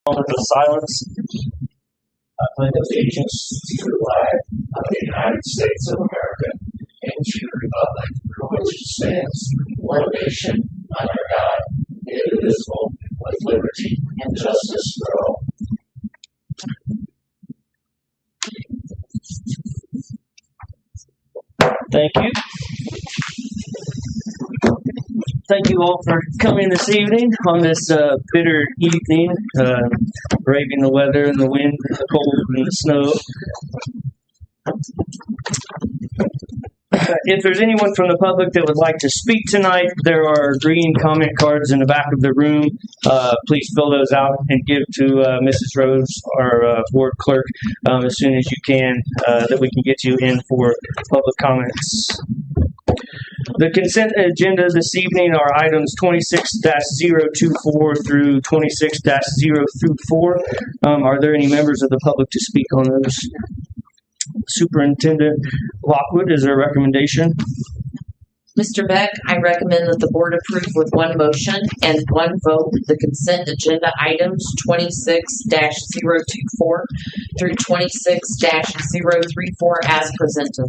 moment of silence. I pledge allegiance to the flag of the United States of America and to the republic for which it stands, one nation, under God, indivisible, with liberty and justice for all. Thank you. Thank you all for coming this evening on this bitter evening, braving the weather and the wind, the cold and the snow. If there's anyone from the public that would like to speak tonight, there are green comment cards in the back of the room. Please fill those out and give to Mrs. Rose, our board clerk, as soon as you can, that we can get you in for public comments. The consent agenda this evening are items 26-024 through 26-034. Are there any members of the public to speak on those? Superintendent Lockwood, is there a recommendation? Mr. Beck, I recommend that the board approve with one motion and one vote the consent agenda items 26-024 through 26-034 as presented.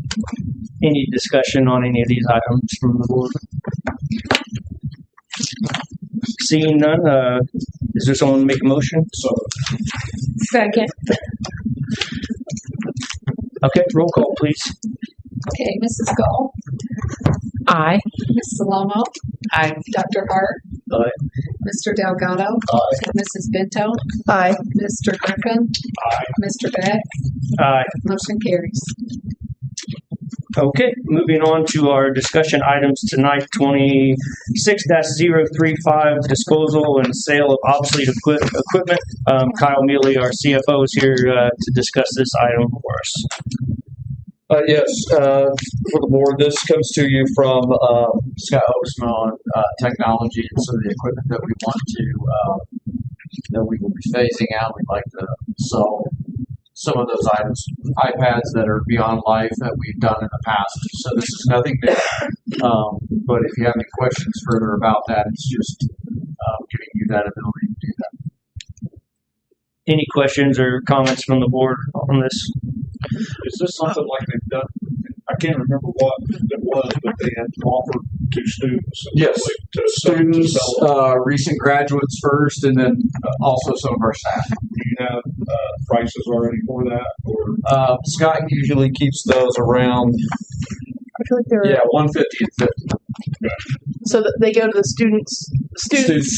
Any discussion on any of these items from the board? Seeing none, is there someone to make a motion? Second. Okay, roll call, please. Okay, Mrs. Gall. Aye. Ms. Salomo. Aye. Dr. Hart. Aye. Mr. Delgado. Aye. Mrs. Bento. Aye. Mr. Griffin. Aye. Mr. Beck. Aye. Motion carries. Okay, moving on to our discussion items tonight, 26-035, disposal and sale of obsolete equipment. Kyle Mealy, our CFO, is here to discuss this item for us. Yes, for the board, this comes to you from Scott Oaksman on technology and some of the equipment that we want to, that we will be phasing out. We'd like to sell some of those items, iPads that are beyond life that we've done in the past. So this is nothing new, but if you have any questions further about that, it's just giving you that ability to do that. Any questions or comments from the board on this? Is this something like they've done? I can't remember what it was, but they had offered to students. Yes, to students, sell. recent graduates first, and then also some of our staff. Do you have prices already for that? Or Scott usually keeps those around, I feel like they're 150 and 50. so that they go to the students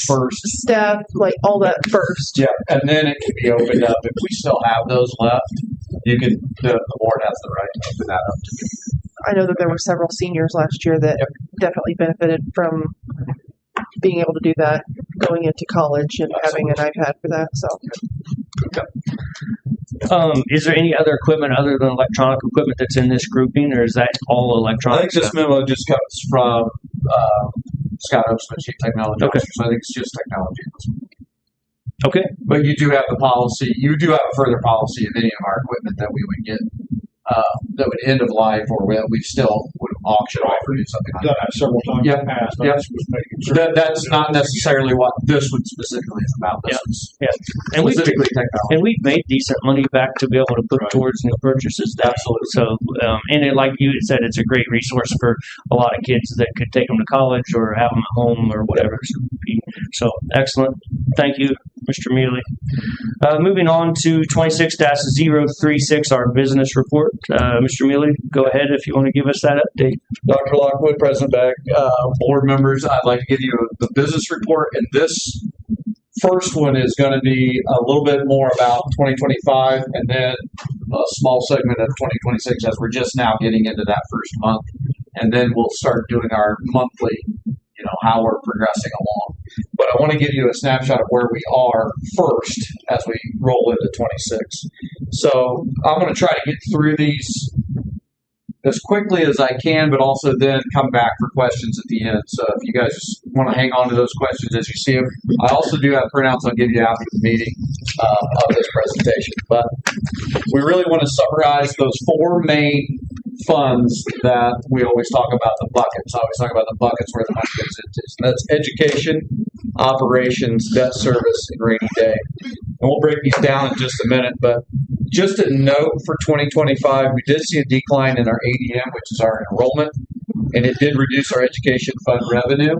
First. staff, like all that first. Yeah, and then it can be opened up. If we still have those left, you can. The board has the right to open that up. I know that there were several seniors last year that definitely benefited from being able to do that going into college and having an iPad for that. So, Is there any other equipment other than electronic equipment that's in this grouping, or is that all I electronic think this stuff? memo just comes from Scott Oaksman, Chief Technology Okay. Officer. So I think it's just technology. Okay. But you do have the policy. You do have a further policy of any of our equipment that we would get that would end of life, or we still would auction off or do something like done that. that several times Yep. in the past. I Yep. just was making sure. That's not necessarily what this one specifically is about. This is And we've specifically technology. made decent money back to be able to put towards new purchases. Absolutely. So, like you said, it's a great resource for a lot of kids that could take them to college or have them at home or whatever. So excellent. Thank you, Mr. Mealy. Moving on to 26-036, our business report. Mr. Mealy, go ahead if you want to give us that update. Dr. Lockwood, President Beck, board members, I'd like to give you the business report, and this first one is going to be a little bit more about 2025, and then a small segment of 2026 as we're just now getting into that first month, and then we'll start doing our monthly, how we're progressing along. But I want to give you a snapshot of where we are first as we roll into 26. So I'm going to try to get through these as quickly as I can, but also then come back for questions at the end. So if you guys want to hang on to those questions as you see them, I also do have printouts I'll give you after the meeting of this presentation. But we really want to summarize those four main funds that we always talk about, the buckets. I always talk about the buckets where the money goes into. And that's education, operations, debt service, and rainy day. And we'll break these down in just a minute, but just a note for 2025, we did see a decline in our ADM, which is our enrollment, and it did reduce our education fund revenue.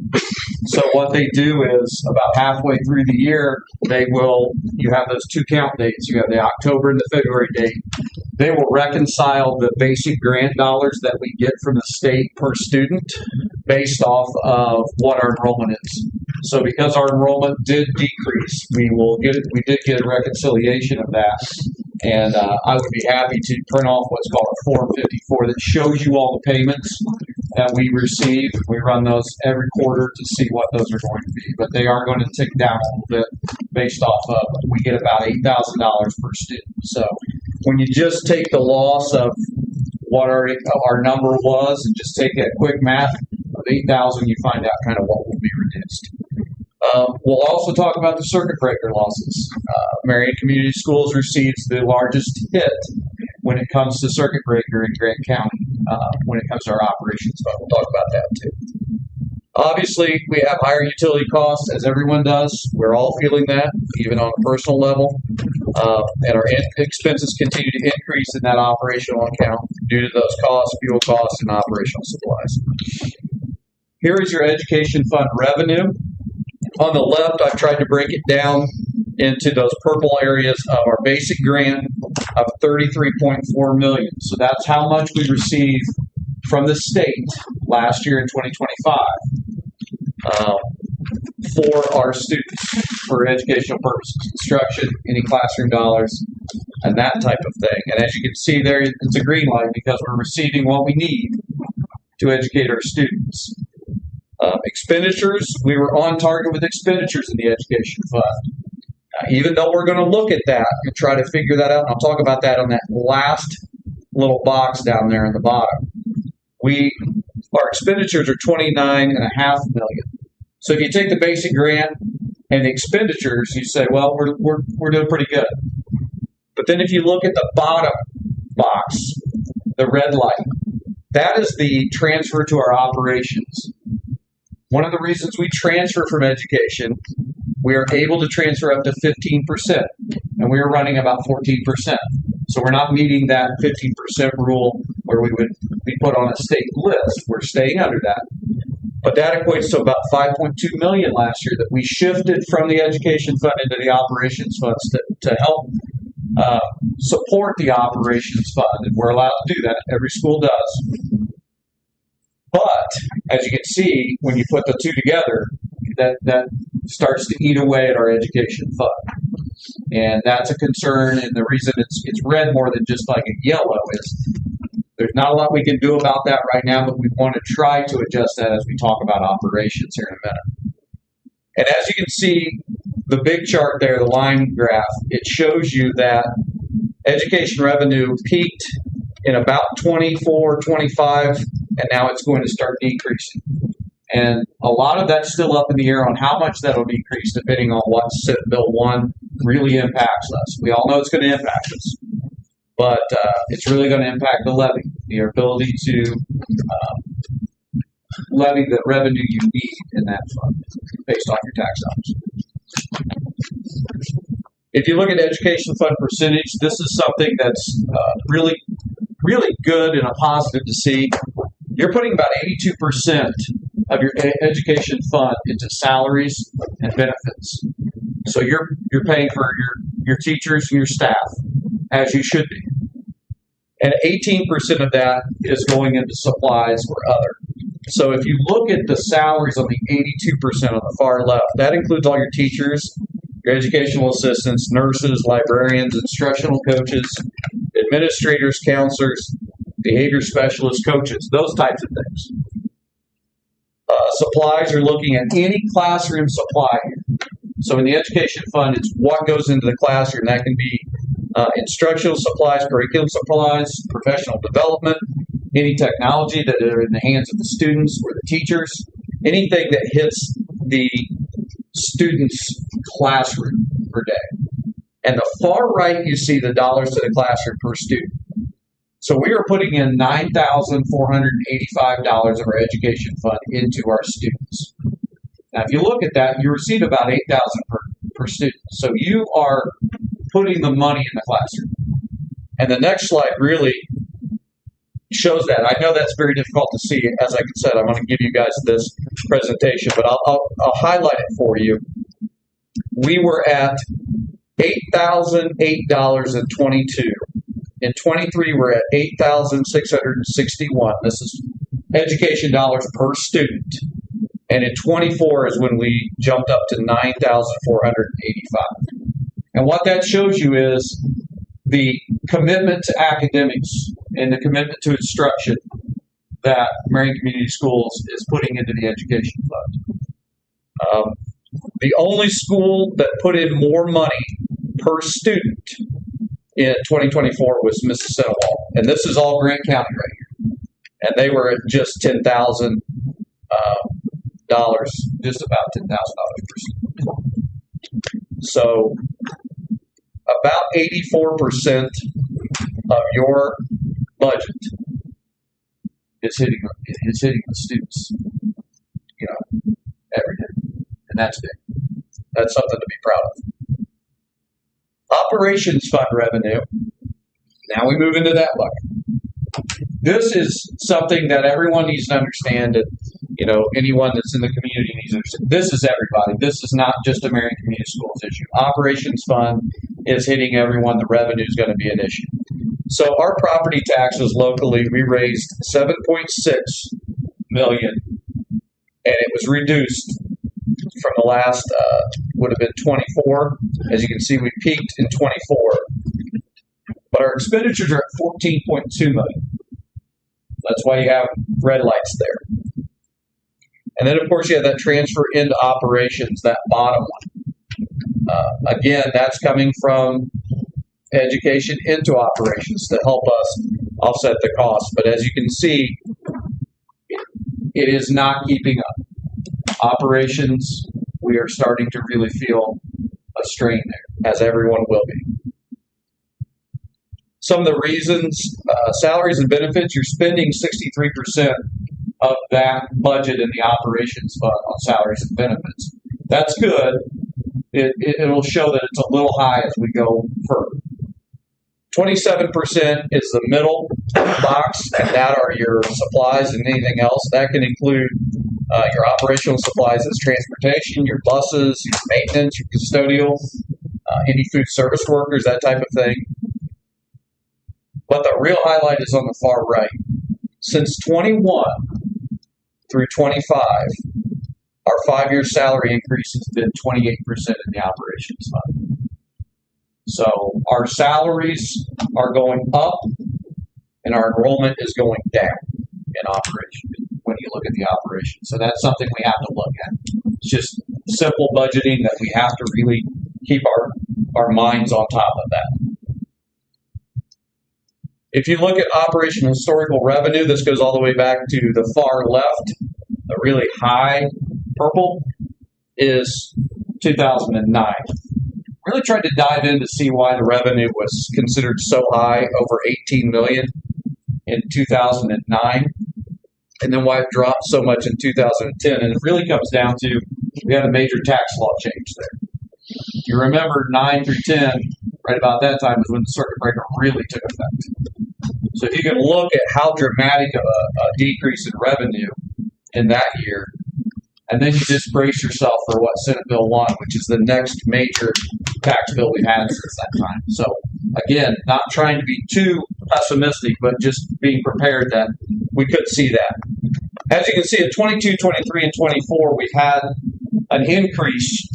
So what they do is about halfway through the year, you have those two count dates. You have the October and the February date. They will reconcile the basic grant dollars that we get from the state per student based off of what our enrollment is. So because our enrollment did decrease, we did get a reconciliation of that. And I would be happy to print off what's called a Form 54 that shows you all the payments that we receive. We run those every quarter to see what those are going to be. But they are going to tick down a little bit based off of, we get about $8,000 per student. So when you just take the loss of what our number was and just take that quick math of 8,000, you find out kind of what will be reduced. We'll also talk about the circuit breaker losses. Marion Community Schools receives the largest hit when it comes to circuit breaker in Grant County, when it comes to our operations fund. We'll talk about that too. Obviously, we have higher utility costs, as everyone does. We're all feeling that, even on a personal level. And our expenses continue to increase in that operational account due to those costs, fuel costs, and operational supplies. Here is your education fund revenue. On the left, I've tried to break it down into those purple areas of our basic grant of $33.4 million. So that's how much we received from the state last year in 2025 for our students, for educational purposes, instruction, any classroom dollars, and that type of thing. And as you can see there, it's a green light because we're receiving what we need to educate our students. Expenditures, we were on target with expenditures in the education fund. Even though we're going to look at that and try to figure that out, and I'll talk about that on that last little box down there in the bottom. Our expenditures are $29.5 million. So if you take the basic grant and the expenditures, you say, well, we're doing pretty good. But then if you look at the bottom box, the red light, that is the transfer to our operations. One of the reasons we transfer from education, we are able to transfer up to 15%, and we are running about 14%. So we're not meeting that 15% rule where we would be put on a state list. We're staying under that. But that equates to about $5.2 million last year that we shifted from the education fund into the operations funds to help support the operations fund. And we're allowed to do that. Every school does. But as you can see, when you put the two together, that starts to eat away at our education fund. And that's a concern. And the reason it's red more than just like a yellow is there's not a lot we can do about that right now, but we want to try to adjust that as we talk about operations here in a minute. And as you can see, the big chart there, the line graph, it shows you that education revenue peaked in about 24, 25, and now it's going to start decreasing. And a lot of that's still up in the air on how much that'll decrease depending on what Senate Bill 1 really impacts us. We all know it's going to impact us, but it's really going to impact the levy, your ability to levy the revenue you need in that fund based on your tax dollars. If you look at education fund percentage, this is something that's really good and a positive to see. You're putting about 82% of your education fund into salaries and benefits. So you're paying for your teachers and your staff, as you should be. And 18% of that is going into supplies or other. So if you look at the salaries on the 82% on the far left, that includes all your teachers, your educational assistants, nurses, librarians, instructional coaches, administrators, counselors, behavior specialists, coaches, those types of things. Supplies are looking at any classroom supply. So in the education fund, it's what goes into the classroom. That can be instructional supplies, curriculum supplies, professional development, any technology that are in the hands of the students or the teachers, anything that hits the student's classroom per day. And the far right, you see the dollars to the classroom per student. So we are putting in $9,485 of our education fund into our students. Now, if you look at that, you receive about $8,000 per student. So you are putting the money in the classroom. And the next slide really shows that. I know that's very difficult to see. As I said, I'm going to give you guys this presentation, but I'll highlight it for you. We were at $8,008.22. In 23, we're at $8,661. This is education dollars per student. And in 24 is when we jumped up to $9,485. And what that shows you is the commitment to academics and the commitment to instruction that Marion Community Schools is putting into the education fund. The only school that put in more money per student in 2024 was Mississauga, and this is all Grant County right here. And they were at just $10,000, just about $10,000 per student. So about 84% of your budget is hitting the students, every day, and that's big. That's something to be proud of. Operations fund revenue. Now we move into that bucket. This is something that everyone needs to understand, and anyone that's in the community needs to understand. This is everybody. This is not just a Marion Community Schools issue. Operations fund is hitting everyone. The revenue is going to be an issue. So our property taxes locally, we raised $7.6 million, and it was reduced from the last would have been 24. As you can see, we peaked in 24, but our expenditures are at $14.2 million. That's why you have red lights there. And then, of course, you have that transfer into operations, that bottom one. Again, that's coming from education into operations to help us offset the cost. But as you can see, it is not keeping up. Operations, we are starting to really feel a strain there, as everyone will be. Some of the reasons, salaries and benefits, you're spending 63% of that budget in the operations fund on salaries and benefits. That's good. It'll show that it's a little high as we go further. 27% is the middle box, and that are your supplies and anything else. That can include your operational supplies as transportation, your buses, your maintenance, your custodial, any food service workers, that type of thing. But the real highlight is on the far right. Since 21 through 25, our 5-year salary increase has been 28% in the operations fund. So our salaries are going up and our enrollment is going down in operation when you look at the operation. So that's something we have to look at. It's just simple budgeting that we have to really keep our minds on top of that. If you look at operation historical revenue, this goes all the way back to the far left. The really high purple is 2009. Really tried to dive in to see why the revenue was considered so high, over $18 million in 2009, and then why it dropped so much in 2010. And it really comes down to we had a major tax law change there. You remember 9 through 10, right about that time was when the circuit breaker really took effect. So if you can look at how dramatic of a decrease in revenue in that year, and then you just brace yourself for what Senate Bill 1, which is the next major tax bill we've had since that time. So again, not trying to be too pessimistic, but just being prepared that we could see that. As you can see, in 22, 23, and 24, we've had an increase,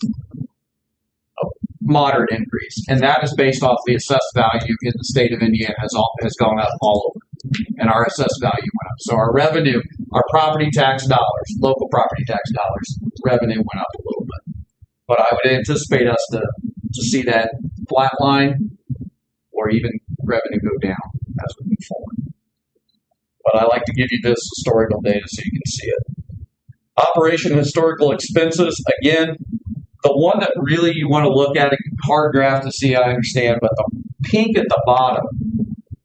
a moderate increase, and that is based off the assessed value in the state of Indiana has gone up all over, and our assessed value went up. So our revenue, our property tax dollars, local property tax dollars, revenue went up a little bit. But I would anticipate us to see that flatline or even revenue go down as we move forward. But I like to give you this historical data so you can see it. Operation historical expenses, again, the one that really you want to look at, a hard graph to see, I understand, but the pink at the bottom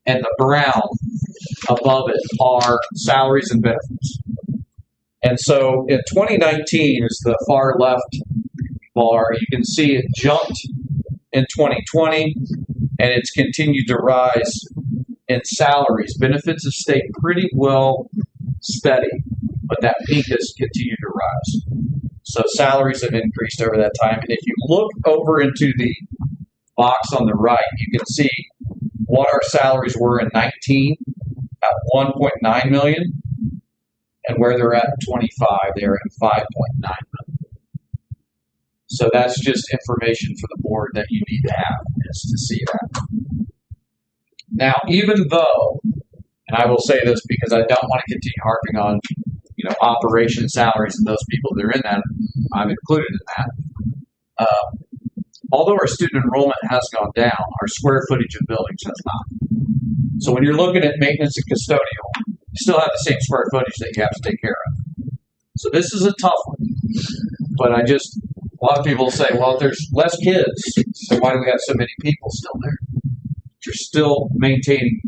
and the brown above it are salaries and benefits. And so in 2019 is the far left bar. You can see it jumped in 2020 and it's continued to rise in salaries. Benefits have stayed pretty well steady, but that peak has continued to rise. So salaries have increased over that time. And if you look over into the box on the right, you can see what our salaries were in 19 at 1.9 million, and where they're at in 25, they're at 5.9 million. So that's just information for the board that you need to have, is to see that. Now, even though, and I will say this because I don't want to continue harping on, operation salaries and those people that are in that, I'm included in that. Although our student enrollment has gone down, our square footage of buildings has not. So when you're looking at maintenance and custodial, you still have the same square footage that you have to take care of. So this is a tough one. But a lot of people say, well, if there's less kids, so why do we have so many people still there? You're still maintaining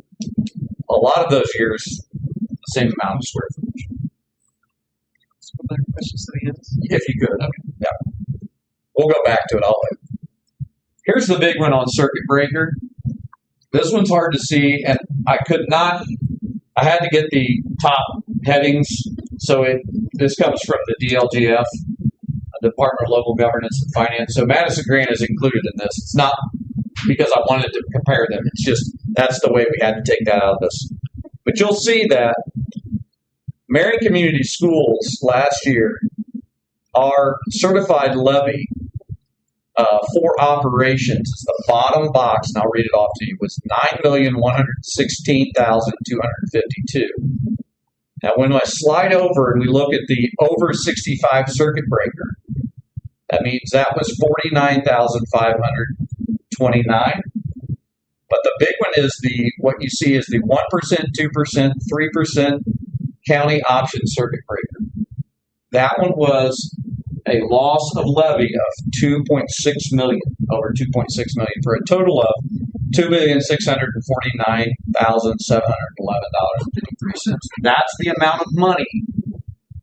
a lot of those years the same amount of square footage. Some other questions that he has. If you could. Okay. Yeah. We'll go back to it. Here's the big one on circuit breaker. This one's hard to see, and I had to get the top headings. So this comes from the DLGF, Department of Local Governance and Finance. So Madison Grant is included in this. It's not because I wanted to compare them. It's just that's the way we had to take that out of this. But you'll see that Marion Community Schools last year, our certified levy for operations is the bottom box, and I'll read it off to you, was $9,116,252. Now, when I slide over and we look at the over 65 circuit breaker, that means that was 49,529. But the big one is what you see is the 1%, 2%, 3% county option circuit breaker. That one was a loss of levy of $2.6 million, over $2.6 million, for a total of $2,649,711.53. That's the amount of money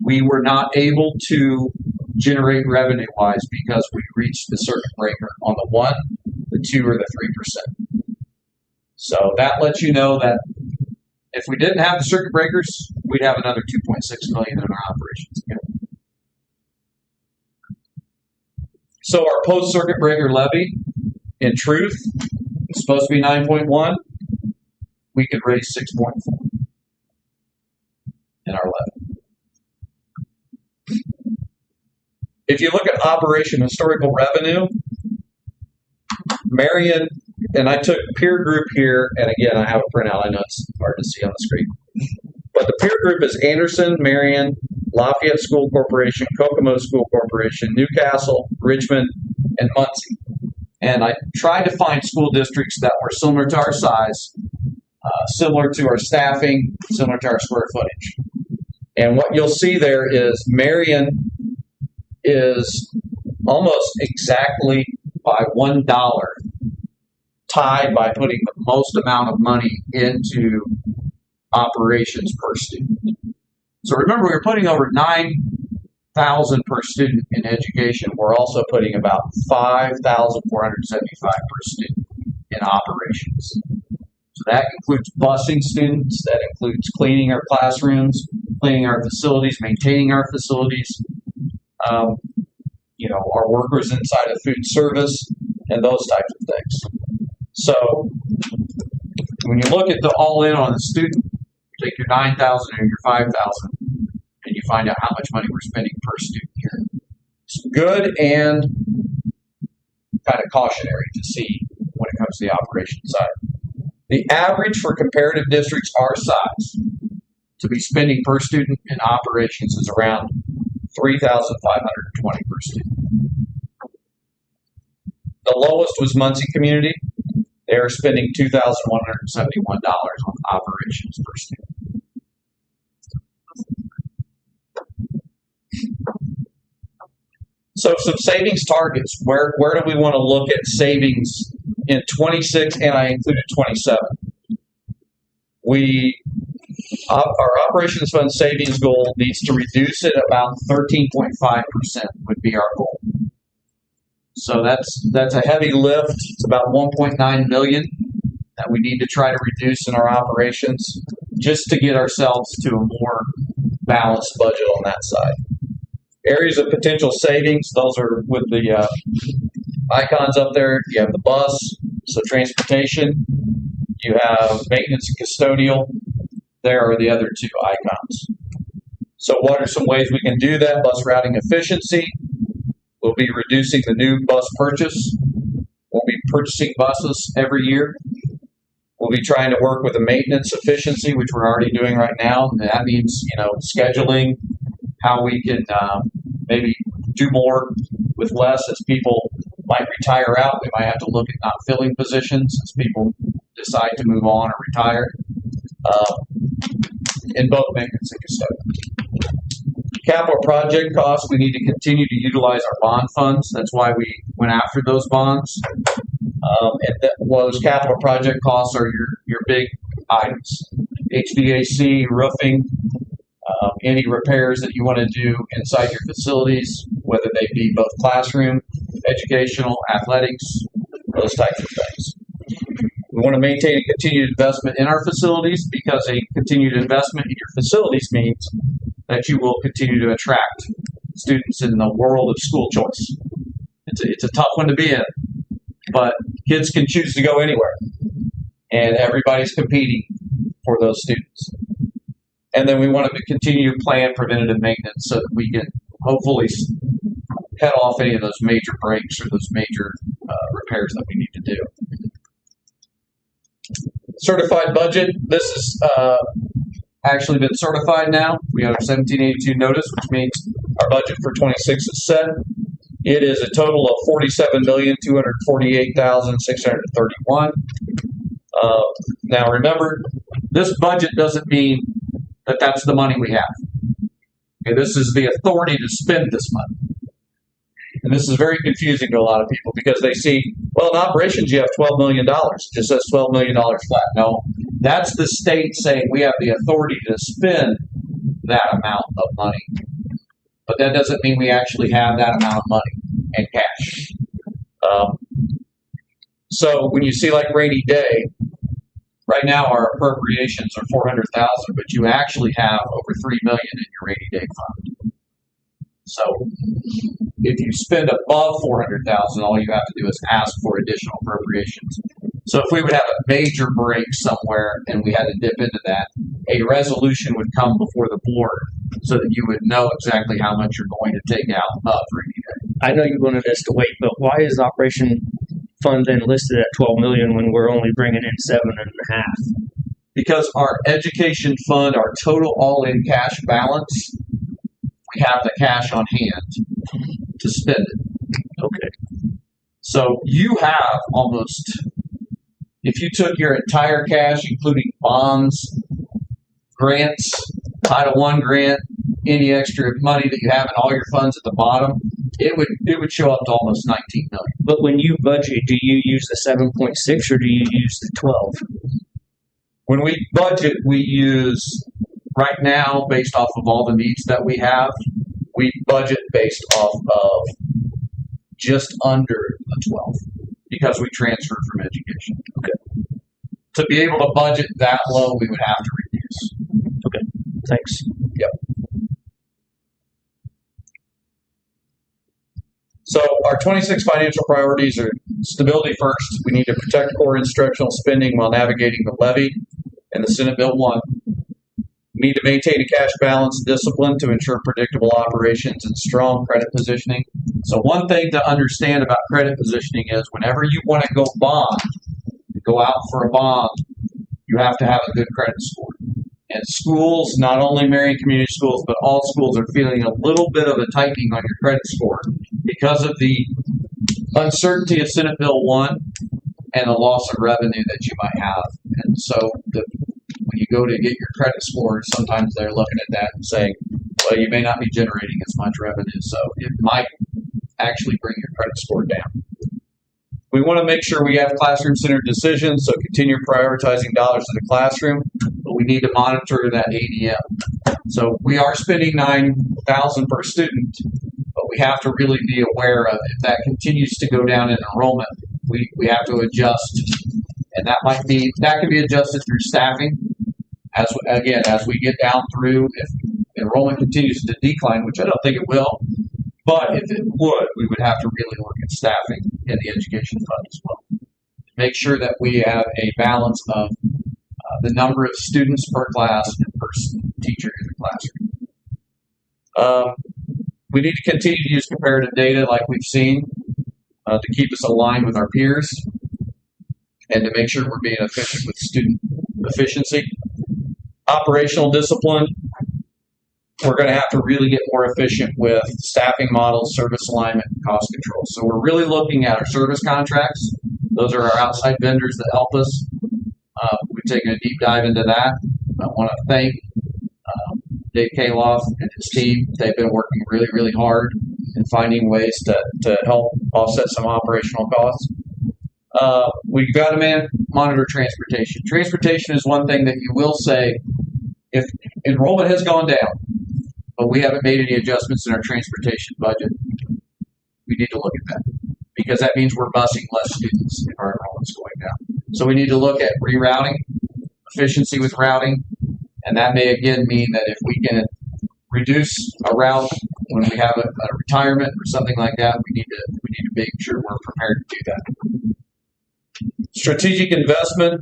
we were not able to generate revenue-wise because we reached the circuit breaker on the 1, the 2, or the 3%. So that lets you know that if we didn't have the circuit breakers, we'd have another $2.6 million in our operations. So our post-circuit breaker levy, in truth, is supposed to be 9.1. We could raise 6.4 in our levy. If you look at operation historical revenue, Marion, and I took peer group here, and again, I have a printout. I know it's hard to see on the screen. But the peer group is Anderson, Marion, Lafayette School Corporation, Kokomo School Corporation, Newcastle, Richmond, and Muncie. And I tried to find school districts that were similar to our size, similar to our staffing, similar to our square footage. And what you'll see there is Marion is almost exactly by $1 tied by putting the most amount of money into operations per student. So remember, we're putting over $9,000 per student in education. We're also putting about $5,475 per student in operations. So that includes busing students, that includes cleaning our classrooms, cleaning our facilities, maintaining our facilities, our workers inside of food service, and those types of things. So when you look at the all-in on the student, take your 9,000 and your 5,000, and you find out how much money we're spending per student here. It's good and kind of cautionary to see when it comes to the operations side. The average for comparative districts our size to be spending per student in operations is around $3,520 per student. The lowest was Muncie Community. They are spending $2,171 on operations per student. So some savings targets. Where do we want to look at savings in 26, and I included 27. We Our operations fund savings goal needs to reduce it about 13.5% would be our goal. So that's a heavy lift. It's about 1.9 million that we need to try to reduce in our operations just to get ourselves to a more balanced budget on that side. Areas of potential savings, those are with the icons up there. You have the bus, so transportation. You have maintenance and custodial. There are the other two icons. So what are some ways we can do that? Bus routing efficiency. We'll be reducing the new bus purchase. We'll be purchasing buses every year. We'll be trying to work with the maintenance efficiency, which we're already doing right now. And that means, scheduling, how we can maybe do more with less as people might retire out. We might have to look at not filling positions as people decide to move on or retire. In both maintenance and custodial. Capital project costs, we need to continue to utilize our bond funds. That's why we went after those bonds. Those capital project costs are your big items. HVAC, roofing, any repairs that you want to do inside your facilities, whether they be both classroom, educational, athletics, those types of things. We want to maintain a continued investment in our facilities because a continued investment in your facilities means that you will continue to attract students in the world of school choice. It's a tough one to be in, but kids can choose to go anywhere, and everybody's competing for those students. And then we want to continue to plan preventative maintenance so that we can hopefully head off any of those major breaks or those major repairs that we need to do. Certified budget. This is actually been certified now. We have our 1782 notice, which means our budget for 26 is set. It is a total of $47,248,631. Now remember, this budget doesn't mean that that's the money we have. Okay, this is the authority to spend this money. And this is very confusing to a lot of people because they see, well, in operations you have $12 million. It just says $12 million flat. No, that's the state saying we have the authority to spend that amount of money. But that doesn't mean we actually have that amount of money in cash. So when you see like rainy day, right now our appropriations are $400,000, but you actually have over $3 million in your rainy day fund. So if you spend above $400,000, all you have to do is ask for additional appropriations. So if we would have a major break somewhere and we had to dip into that, a resolution would come before the board so that you would know exactly how much you're going to take out of rainy day. I know you wanted us to wait, but why is the operation fund then listed at 12 million when we're only bringing in 7.5? Because our education fund, our total all-in cash balance, we have the cash on hand to spend it. Okay. So you have almost, if you took your entire cash, including bonds, grants, Title I grant, any extra money that you have in all your funds at the bottom, it would show up to almost 19 million. But when you budget, do you use the 7.6 or do you use the 12? When we budget, we use, right now, based off of all the needs that we have, we budget based off of just under the 12 because we transferred from education. Okay. To be able to budget that low, we would have to reduce. Okay. Thanks. Yep. So our 26 financial priorities are stability first. We need to protect core instructional spending while navigating the levy and the Senate Bill 1. We need to maintain a cash balance discipline to ensure predictable operations and strong credit positioning. So one thing to understand about credit positioning is whenever you want to go out for a bond, you have to have a good credit score. And schools, not only Marion Community Schools, but all schools are feeling a little bit of a tightening on your credit score because of the uncertainty of Senate Bill 1 and the loss of revenue that you might have. And so when you go to get your credit score, sometimes they're looking at that and saying, well, you may not be generating as much revenue, so it might actually bring your credit score down. We want to make sure we have classroom-centered decisions, so continue prioritizing dollars in the classroom. But but we need to monitor that ADM. So we are spending $9,000 per student, but we have to really be aware of if that continues to go down in enrollment, we have to adjust, and that can be adjusted through staffing. As we get down through, if enrollment continues to decline, which I don't think it will, but if it would, we would have to really look at staffing in the education fund as well. Make sure that we have a balance of the number of students per class and per teacher in the classroom. We need to continue to use comparative data like we've seen to keep us aligned with our peers and to make sure we're being efficient with student efficiency. Operational discipline, we're going to have to really get more efficient with staffing models, service alignment, and cost control. So we're really looking at our service contracts. Those are our outside vendors that help us. We've taken a deep dive into that. I want to thank Dave Kaloff and his team. They've been working really, really hard in finding ways to help offset some operational costs. We've got to monitor transportation. Transportation is one thing that you will say, if enrollment has gone down, but we haven't made any adjustments in our transportation budget, we need to look at that, because that means we're busing less students if our enrollment's going down. So we need to look at rerouting, efficiency with routing, and that may again mean that if we can reduce a route when we have a retirement or something like that, we need to make sure we're prepared to do that. Strategic investment,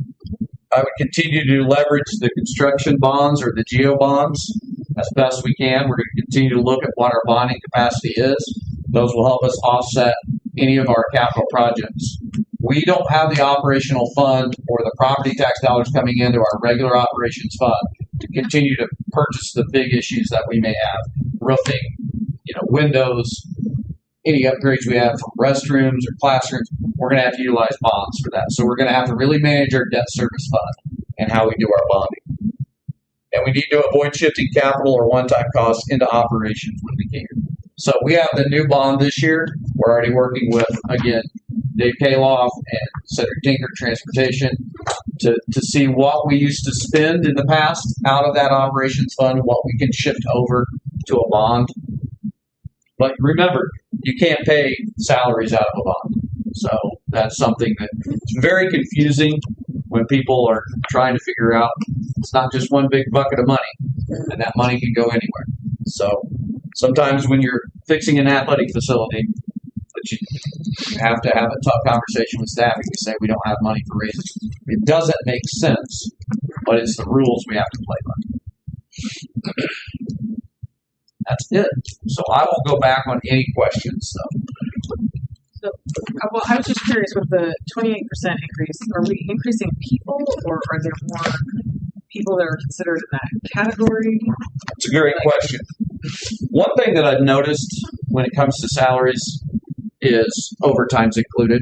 I would continue to leverage the construction bonds or the geo bonds as best we can. We're going to continue to look at what our bonding capacity is. Those will help us offset any of our capital projects. We don't have the operational fund or the property tax dollars coming into our regular operations fund to continue to purchase the big issues that we may have. Roofing, windows, any upgrades we have from restrooms or classrooms, we're going to have to utilize bonds for that. So we're going to have to really manage our debt service fund and how we do our bonding. And we need to avoid shifting capital or one-time costs into operations when we can. So we have the new bond this year. We're already working with, again, Dave Kaloff and Cedric Tinker Transportation to see what we used to spend in the past out of that operations fund, what we can shift over to a bond. But remember, you can't pay salaries out of a bond. So that's something that's very confusing when people are trying to figure out. It's not just one big bucket of money, and that money can go anywhere. So sometimes when you're fixing an athletic facility, but you have to have a tough conversation with staff and you say we don't have money for raises. It doesn't make sense, but it's the rules we have to play by. That's it. So I will go back on any questions. So, well, I was just curious with the 28% increase, are we increasing people or are there more people that are considered in that category? It's a great question. One thing that I've noticed when it comes to salaries is overtime's included.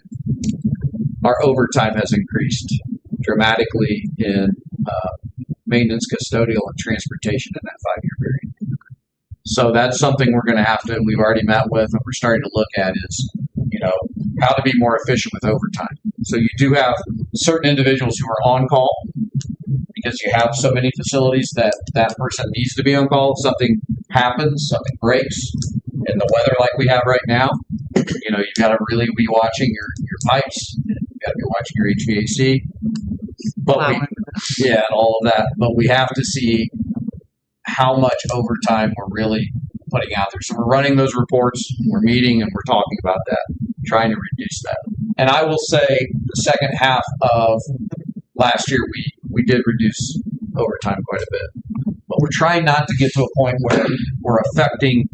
Our overtime has increased dramatically in maintenance, custodial, and transportation in that 5-year period. So that's something we're going to have to, we've already met with and we're starting to look at is, how to be more efficient with overtime. So you do have certain individuals who are on call because you have so many facilities that person needs to be on call. If something happens, something breaks, in the weather like we have right now, you've got to really be watching your pipes. You've got to be watching your HVAC. But and all of that. But we have to see how much overtime we're really putting out there. So we're running those reports, we're meeting, and we're talking about that, trying to reduce that. And I will say the second half of last year, we did reduce overtime quite a bit. But we're trying not to get to a point where we're affecting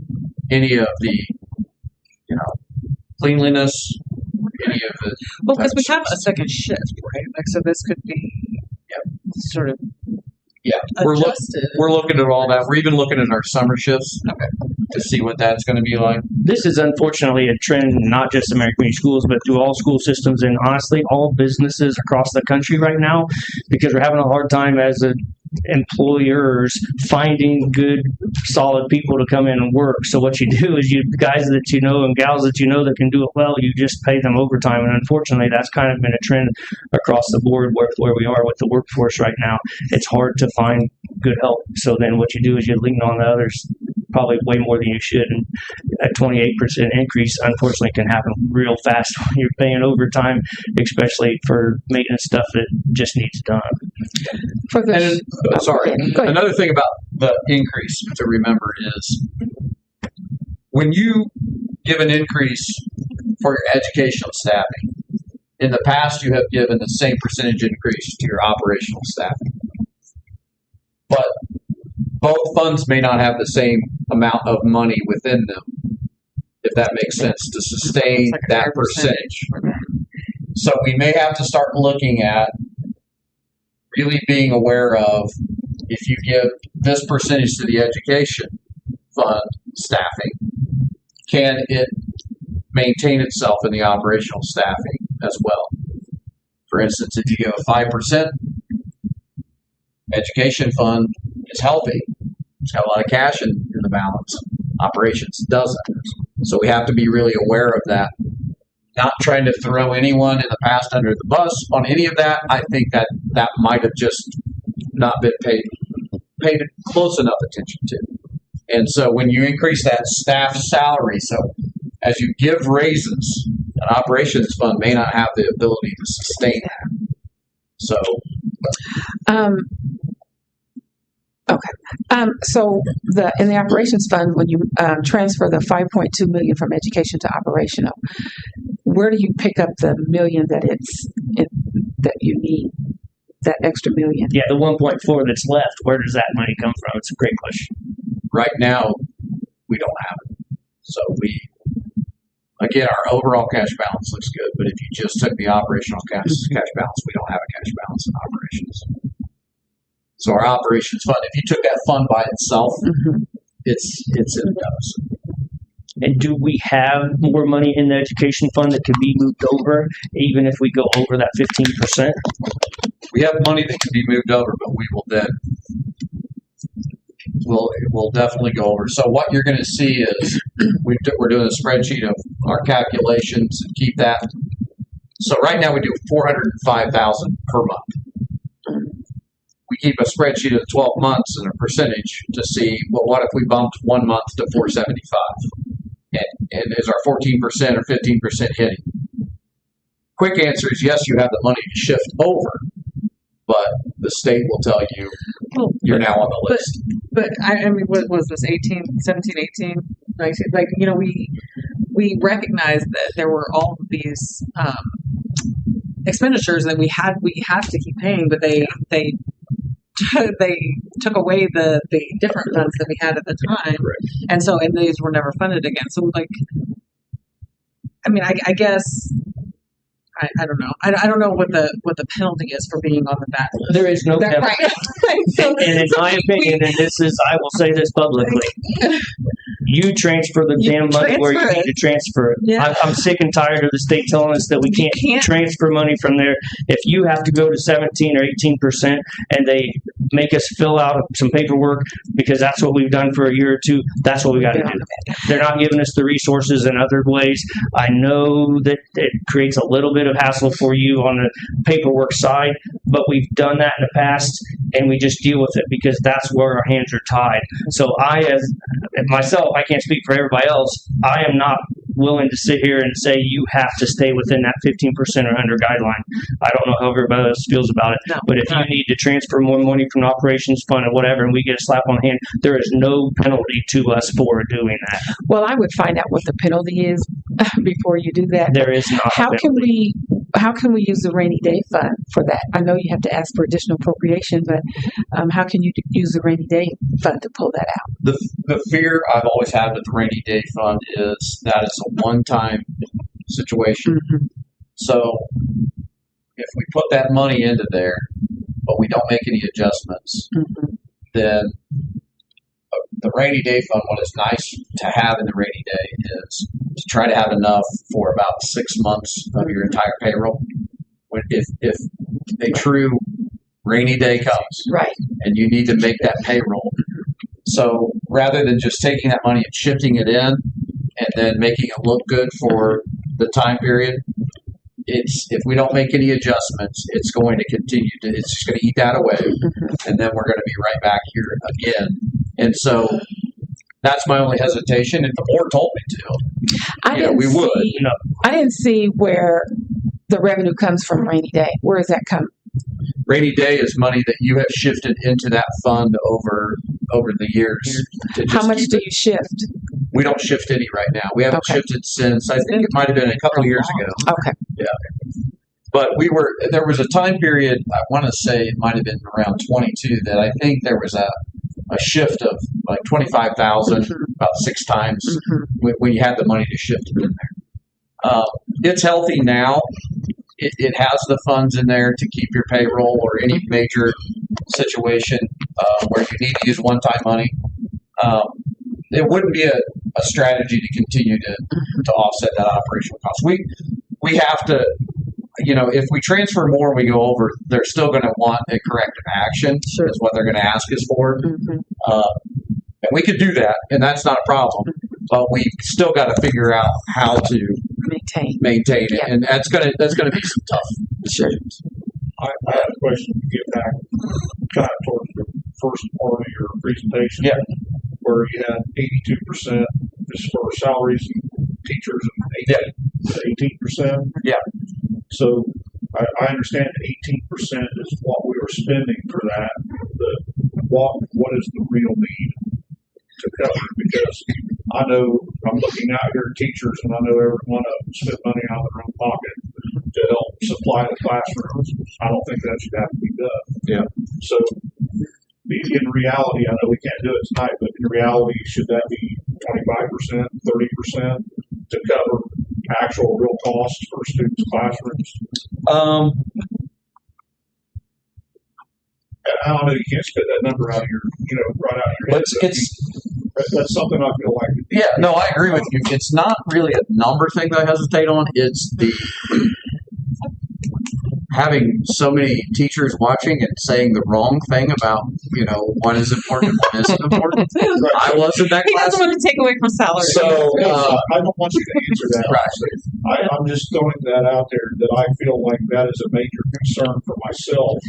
any of the, cleanliness, any of the... Well, because we have a second shift, right? Like, so this could be sort of adjusted. We're looking at all that. We're even looking at our summer shifts to see what that's going to be like. This is unfortunately a trend, not just American Community Schools, but through all school systems and honestly all businesses across the country right now, because we're having a hard time as a employers finding good, solid people to come in and work. So what you do is guys that you know and gals that you know that can do it well, you just pay them overtime. And unfortunately, that's kind of been a trend across the board where we are with the workforce right now. It's hard to find good help. So then what you do is you lean on the others probably way more than you should. And a 28% increase, unfortunately, can happen real fast when you're paying overtime, especially for maintenance stuff that just needs done. For the, And, sorry, Go ahead. another thing about the increase to remember is when you give an increase for your educational staffing, in the past you have given the same percentage increase to your operational staffing. But both funds may not have the same amount of money within them, if that makes sense, to sustain Like a that fair percentage. So we may have to start looking at really being aware of, if you give this percentage to the education fund staffing, can it maintain itself in the operational staffing as well? For instance, if you give a 5%, education fund is healthy. It's got a lot of cash in the balance. Operations doesn't. So we have to be really aware of that. Not trying to throw anyone in the past under the bus on any of that. I think that might have just not been paid close enough attention to. And so when you increase that staff salary, so as you give raises, an operations fund may not have the ability to sustain that. So So in the operations fund, when you transfer the 5.2 million from education to operational, where do you pick up the million that that you need, that extra million? Yeah, the 1.4 that's left, where does that money come from? It's a great question. right now, we don't have it. So again, our overall cash balance looks good, but if you just took the operational cash balance, we don't have a cash balance in operations. So our operations fund, if you took that fund by itself, it's in the deficit. And do we have more money in the education fund that could be moved over, even if we go over that 15%? We have money that can be moved over, but we will then we'll definitely go over. So what you're going to see is we're doing a spreadsheet of our calculations and keep that. So right now we do $405,000 per month. We keep a spreadsheet of the 12 months and a percentage to see, well, what if we bumped 1 month to 475? And is our 14% or 15% hitting? Quick answer is yes, you have the money to shift over, but the state will tell you you're now on the list. But I mean, what was this, 17, 18, 19? Like, you know, we recognized that there were all of these expenditures that we have to keep paying, but they took away the different funds that we had at the time, and these were never funded again. So, like, I mean, I guess I don't know. I don't know what the penalty is for being on the back list. There is no penalty. Right. And in my opinion, and I will say this publicly, you transfer the damn money where you need to transfer it. Yeah. I'm sick and tired of the state telling us that we can't transfer money from there. If you have to go to 17 or 18% and they make us fill out some paperwork because that's what we've done for a year or two, that's what we got to do. They're not giving us the resources in other ways. I know that it creates a little bit of hassle for you on the paperwork side, but we've done that in the past and we just deal with it because that's where our hands are tied. So as myself, I can't speak for everybody else. I am not willing to sit here and say you have to stay within that 15% or under guideline. I don't know how everybody else feels about it, but if you need to transfer more money from the operations fund or whatever, and we get a slap on the hand, there is no penalty to us for doing that. Well, I would find out what the penalty is before you do that. There is not. How can we use the rainy day fund for that? I know you have to ask for additional appropriation, but how can you use the rainy day fund to pull that out? The fear I've always had with the rainy day fund is that it's a one-time situation. So if we put that money into there, but we don't make any adjustments, then the rainy day fund, what is nice to have in the rainy day is to try to have enough for about 6 months of your entire payroll. If a true rainy day comes Right. and you need to make that payroll. So rather than just taking that money and shifting it in and then making it look good for the time period, if we don't make any adjustments, it's going to continue to, it's just going to eat that away. And then we're going to be right back here again. And so that's my only hesitation. If the board told me to, I didn't we would. see, I didn't see where the revenue comes from rainy day. Where does that come? Rainy day is money that you have shifted into that fund over the years. To just How much keep do it. you shift? We don't shift any right now. We haven't Okay. shifted since, I think it might have been a couple of years ago. Okay. But there was a time period, I want to say it might have been around 22, that I think there was a shift of like 25,000 about 6 times when you had the money to shift it in there. It's healthy now. It has the funds in there to keep your payroll or any major situation where you need to use one-time money. It wouldn't be a strategy to continue to offset that operational cost. We have to, if we transfer more and we go over, they're still going to want a corrective action. Sure. Is what they're going to ask us for. Mm-hmm. And we could do that, and that's not a problem. But we still got to figure out how to maintain it, Yeah. and that's gonna be some tough decisions. I had a question to get back kind of towards the first part of your presentation. Yeah. Where you had 82% is for salaries and teachers and 18%. Yeah. So I understand 18% is what we were spending for that. But what is the real need to cover? Because I know I'm looking out here at teachers, and I know every one of them spent money out of their own pocket to help supply the classrooms. I don't think that should have to be done. Yeah. So in reality, I know we can't do it tonight, but in reality, should that be 25%, 30% to cover actual real costs for students' classrooms? I don't know, you can't spit that number out of your, right out of your head. That's something I feel like. Yeah, no, I agree with you. It's not really a number thing that I hesitate on. It's the having so many teachers watching and saying the wrong thing about, what is important and what isn't important. I wasn't that He doesn't class. want to take away from salary. So, I don't want you to answer that. Right. I'm just throwing that out there that I feel like that is a major concern for myself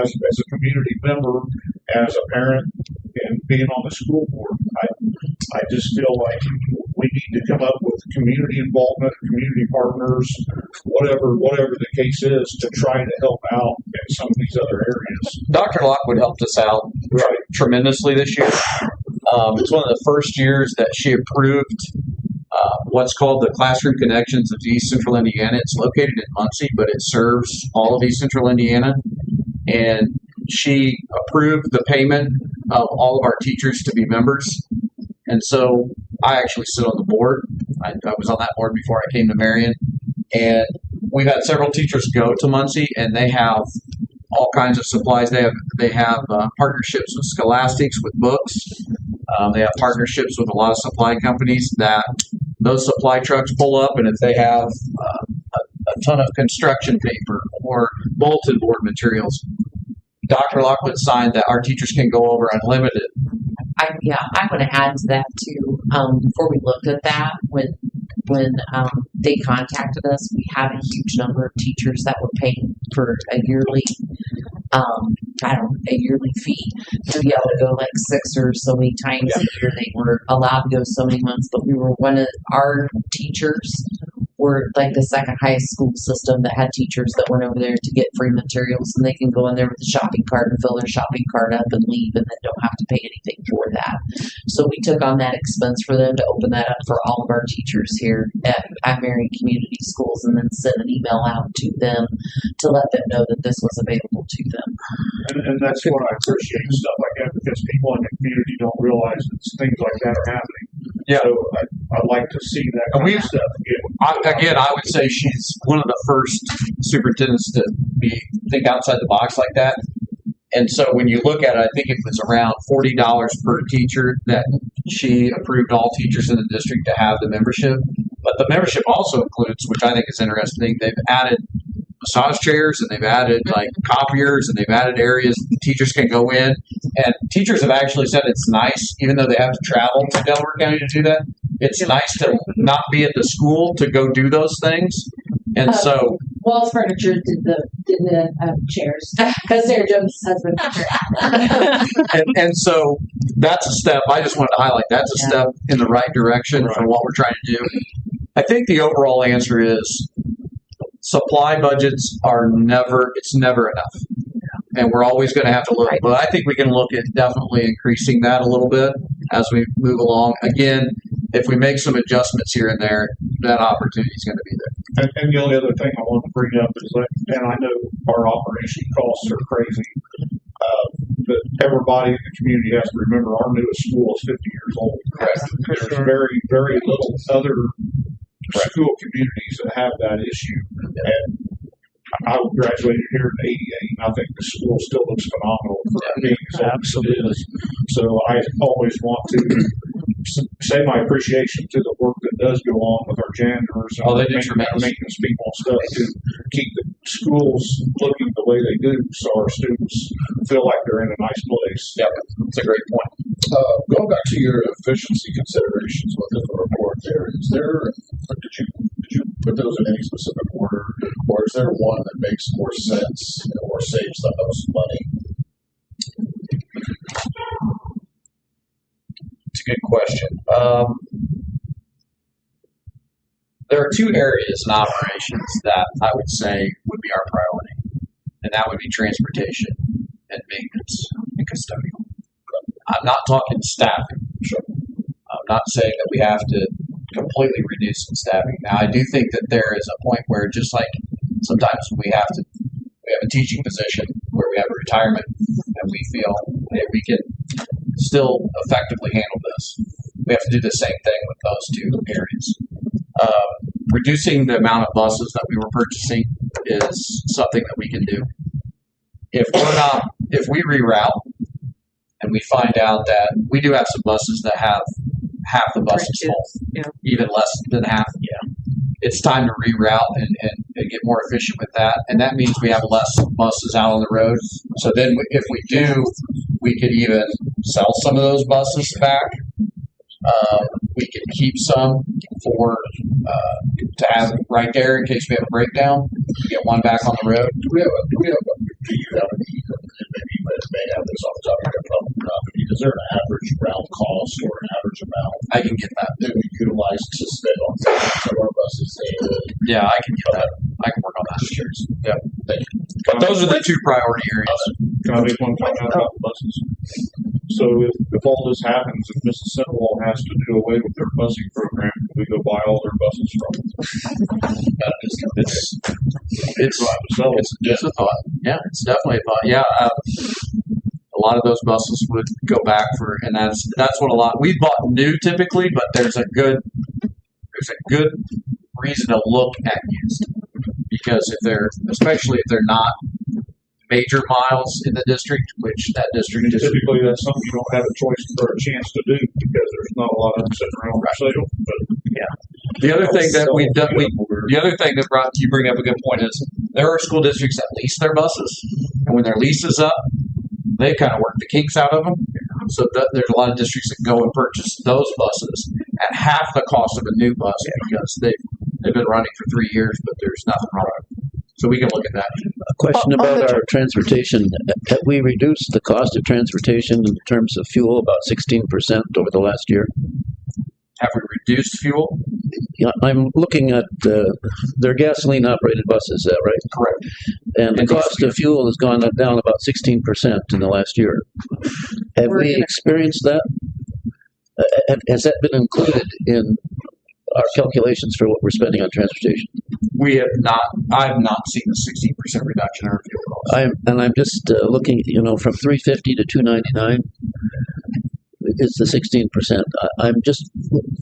as a community member, as a parent, and being on the school board. I just feel like we need to come up with community involvement, community partners, whatever the case is, to try to help out in some of these other areas. Dr. Lockwood helped us out tremendously this year. It's one of the first years that she approved what's called the Classroom Connections of East Central Indiana. It's located in Muncie, but it serves all of East Central Indiana. And she approved the payment of all of our teachers to be members. And so I actually sit on the board. I was on that board before I came to Marion. And we've had several teachers go to Muncie, and they have all kinds of supplies. They have partnerships with Scholastics with books. They have partnerships with a lot of supply companies that those supply trucks pull up, and if they have a ton of construction paper or bulletin board materials, Dr. Lockwood signed that our teachers can go over unlimited. I want to add to that too. Before we looked at that, when they contacted us, we had a huge number of teachers that were paying for a yearly, a yearly fee to be able to go like 6 or so many times a year. They were allowed to go so many months, but we were one of our teachers were like the second highest school system that had teachers that went over there to get free materials, and they can go in there with a shopping cart and fill their shopping cart up and leave, and then don't have to pay anything for that. So we took on that expense for them to open that up for all of our teachers here at Marion Community Schools, and then send an email out to them to let them know that this was available to them. And that's what I appreciate, stuff like that, because people in the community don't realize that things like that are happening. Yeah. So I'd like to see that kind of stuff. I would say she's one of the first superintendents to think outside the box like that. And so when you look at it, I think it was around $40 per teacher that she approved all teachers in the district to have the membership. But the membership also includes, which I think is interesting, they've added massage chairs, and they've added like copiers, and they've added areas teachers can go in. And teachers have actually said it's nice, even though they have to travel to Delaware County to do that. It's nice to not be at the school to go do those things. And so Walls Furniture did the chairs because Sarah Jones' husband. and so that's a step. I just wanted to highlight that's a step in the right direction for what we're trying to do. I think the overall answer is supply budgets are never enough. And we're always going to have to look, but I think we can look at definitely increasing that a little bit as we move along. Again, if we make some adjustments here and there, that opportunity is going to be there. And the only other thing I want to bring up is that, and I know our operation costs are crazy, but everybody in the community has to remember our newest school is 50 years old. There's very, very little other school communities that have that issue. And I graduated here in '88, and I think the school still looks phenomenal for being as old as it is. So I always want to say my appreciation to the work that does go on with our janitors and they do tremendous. maintenance people and stuff to keep the schools looking the way they do, so our students feel like they're in a nice place. Yep, that's a great point. Going back to your efficiency considerations within the report, did you put those in any specific order, or is there one that makes more sense or saves the most money? It's a good question. There are two areas in operations that I would say would be our priority, and that would be transportation and maintenance and custodial. I'm not talking staffing. I'm not saying that we have to completely reduce in staffing. Now, I do think that there is a point where, just like sometimes we have a teaching position where we have a retirement and we feel that we can still effectively handle this. We have to do the same thing with those two areas. Reducing the amount of buses that we were purchasing is something that we can do. If we reroute and we find out that we do have some buses that have half the buses full, even less than half, it's time to reroute and get more efficient with that. And that means we have less buses out on the road. So then if we do, we could even sell some of those buses back. We could keep some for to have right there in case we have a breakdown. Get one back on the road. Do you have any, and maybe you may have this off the top of your head, probably not, but is there an average round cost or an average amount I can get that. that we utilize to spend on some of our buses? Yeah, I can get that. I can work on that. Cheers. Yeah. Thank you. But those are the two priority areas. Can I make one comment about the buses? So if all this happens, if Mrs. Sentinel has to do away with their busing program, we go buy all their buses from them. It's a thought. Yeah, it's definitely a thought. Yeah, a lot of those buses would go back and that's what a lot. We bought new typically, but there's a good reason to look at used, because especially if they're not major miles in the district, which that district is. Typically, that's something you don't have a choice or a chance to do because there's not a lot of them sitting around for sale. But the other thing that you bring up a good point is there are school districts that lease their buses, and when their lease is up, they kind of work the kinks out of them. So there's a lot of districts that go and purchase those buses at half the cost of a new bus because they've been running for 3 years, but there's nothing wrong with them. So we can look at that. A question about our transportation. Have we reduced the cost of transportation in terms of fuel about 16% over the last year? Have we reduced fuel? Yeah, I'm looking at their gasoline-operated buses, is that right? Correct. And the cost of fuel has gone down about 16% in the last year. Have we experienced that? Has that been included in our calculations for what we're spending on transportation? We have not. I have not seen a 16% reduction in our fuel costs. I'm just looking, from $3.50 to $2.99. It's the 16%.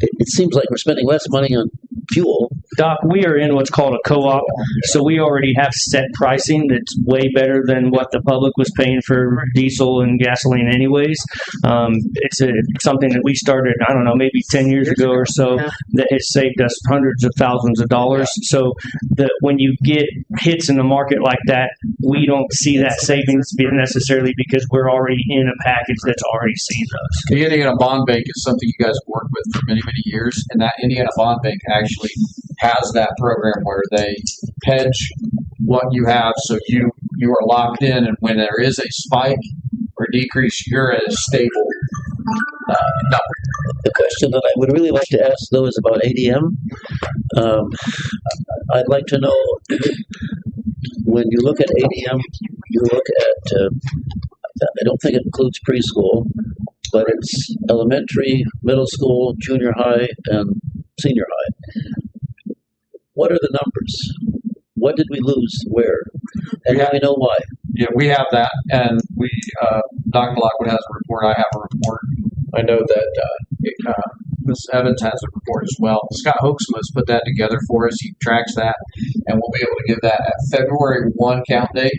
It seems like we're spending less money on fuel. Doc, we are in what's called a co-op, so we already have set pricing that's way better than what the public was paying for diesel and gasoline anyways. It's something that we started, I don't know, maybe 10 years ago or so, that has saved us hundreds of thousands of dollars. So when you get hits in the market like that, we don't see that savings necessarily because we're already in a package that's already seen those. The Indiana Bond Bank is something you guys have worked with for many, many years, and that Indiana Bond Bank actually has that program where they hedge what you have, so you are locked in, and when there is a spike or decrease, you're at a stable number. The question that I would really like to ask, though, is about ADM. I'd like to know, when you look at ADM, you look at, I don't think it includes preschool, but it's elementary, middle school, junior high, and senior high. What are the numbers? What did we lose where? And do we know why? Yeah, we have that, and we, Dr. Lockwood has a report. I have a report. I know that Ms. Evans has a report as well. Scott Hoaxma has put that together for us. He tracks that, and we'll be able to give that at February 1 count date.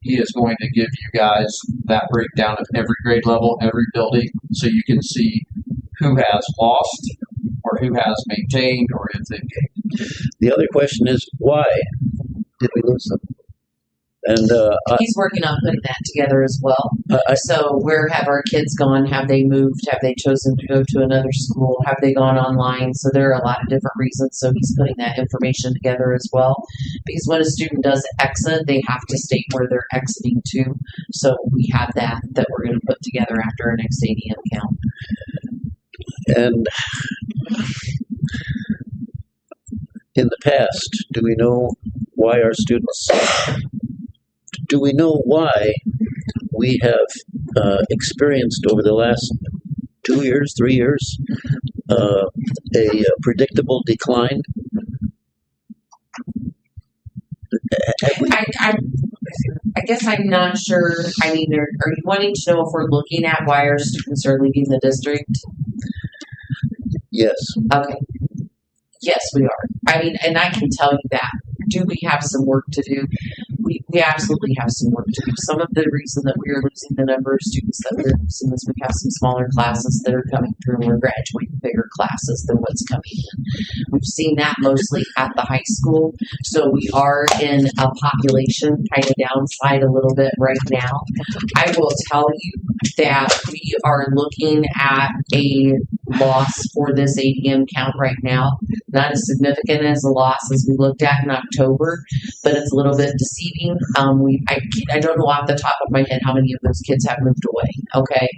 He is going to give you guys that breakdown of every grade level, every building, so you can see who has lost or who has maintained or if they've gained. The other question is, why did we lose them? And he's working on putting that together as well. So where have our kids gone? Have they moved? Have they chosen to go to another school? Have they gone online? So there are a lot of different reasons. So he's putting that information together as well. Because when a student does exit, they have to state where they're exiting to. So we have that we're going to put together after our next ADM count. And in the past, do we know why our students... Do we know why we have experienced over the last 2 years, 3 years, a predictable decline? I guess I'm not sure. I mean, are you wanting to know if we're looking at why our students are leaving the district? Yes. Okay. Yes, we are. I mean, and I can tell you that. Do we have some work to do? We absolutely have some work to do. Some of the reason that we are losing the number of students that we're losing is we have some smaller classes that are coming through and we're graduating bigger classes than what's coming in. We've seen that mostly at the high school. So we are in a population kind of downside a little bit right now. I will tell you that we are looking at a loss for this ADM count right now. Not as significant as a loss as we looked at in October, but it's a little bit deceiving. I don't know off the top of my head how many of those kids have moved away. Okay.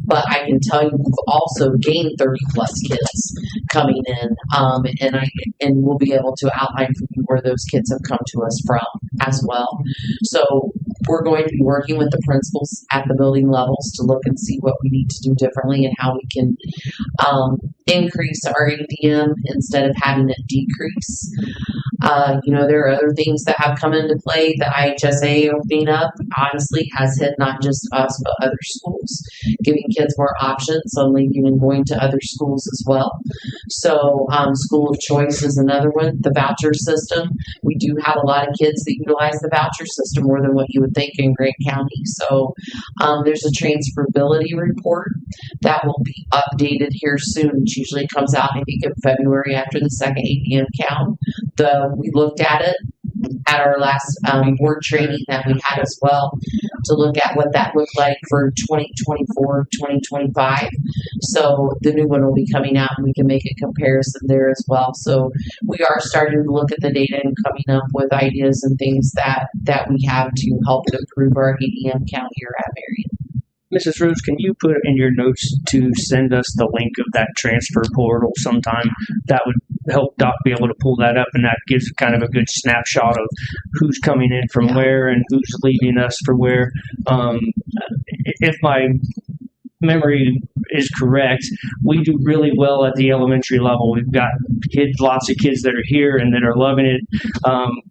But I can tell you we've also gained 30 plus kids coming in. And we'll be able to outline for you where those kids have come to us from as well. So we're going to be working with the principals at the building levels to look and see what we need to do differently and how we can increase our ADM instead of having it decrease. There are other things that have come into play. The IHSA opening up honestly has hit not just us but other schools, giving kids more options on leaving and going to other schools as well. So school of choice is another one. The voucher system. We do have a lot of kids that utilize the voucher system more than what you would think in Grant County. So there's a transferability report that will be updated here soon. It usually comes out, I think, in February after the second ADM count. We looked at it at our last board training that we had as well to look at what that looked like for 2024, 2025. So the new one will be coming out and we can make a comparison there as well. So we are starting to look at the data and coming up with ideas and things that we have to help improve our ADM count here at Marion. Mrs. Rose, can you put in your notes to send us the link of that transfer portal sometime? That would help Doc be able to pull that up, and that gives kind of a good snapshot of who's coming in from where and who's leaving us for where. If my memory is correct, we do really well at the elementary level. We've got lots of kids that are here and that are loving it.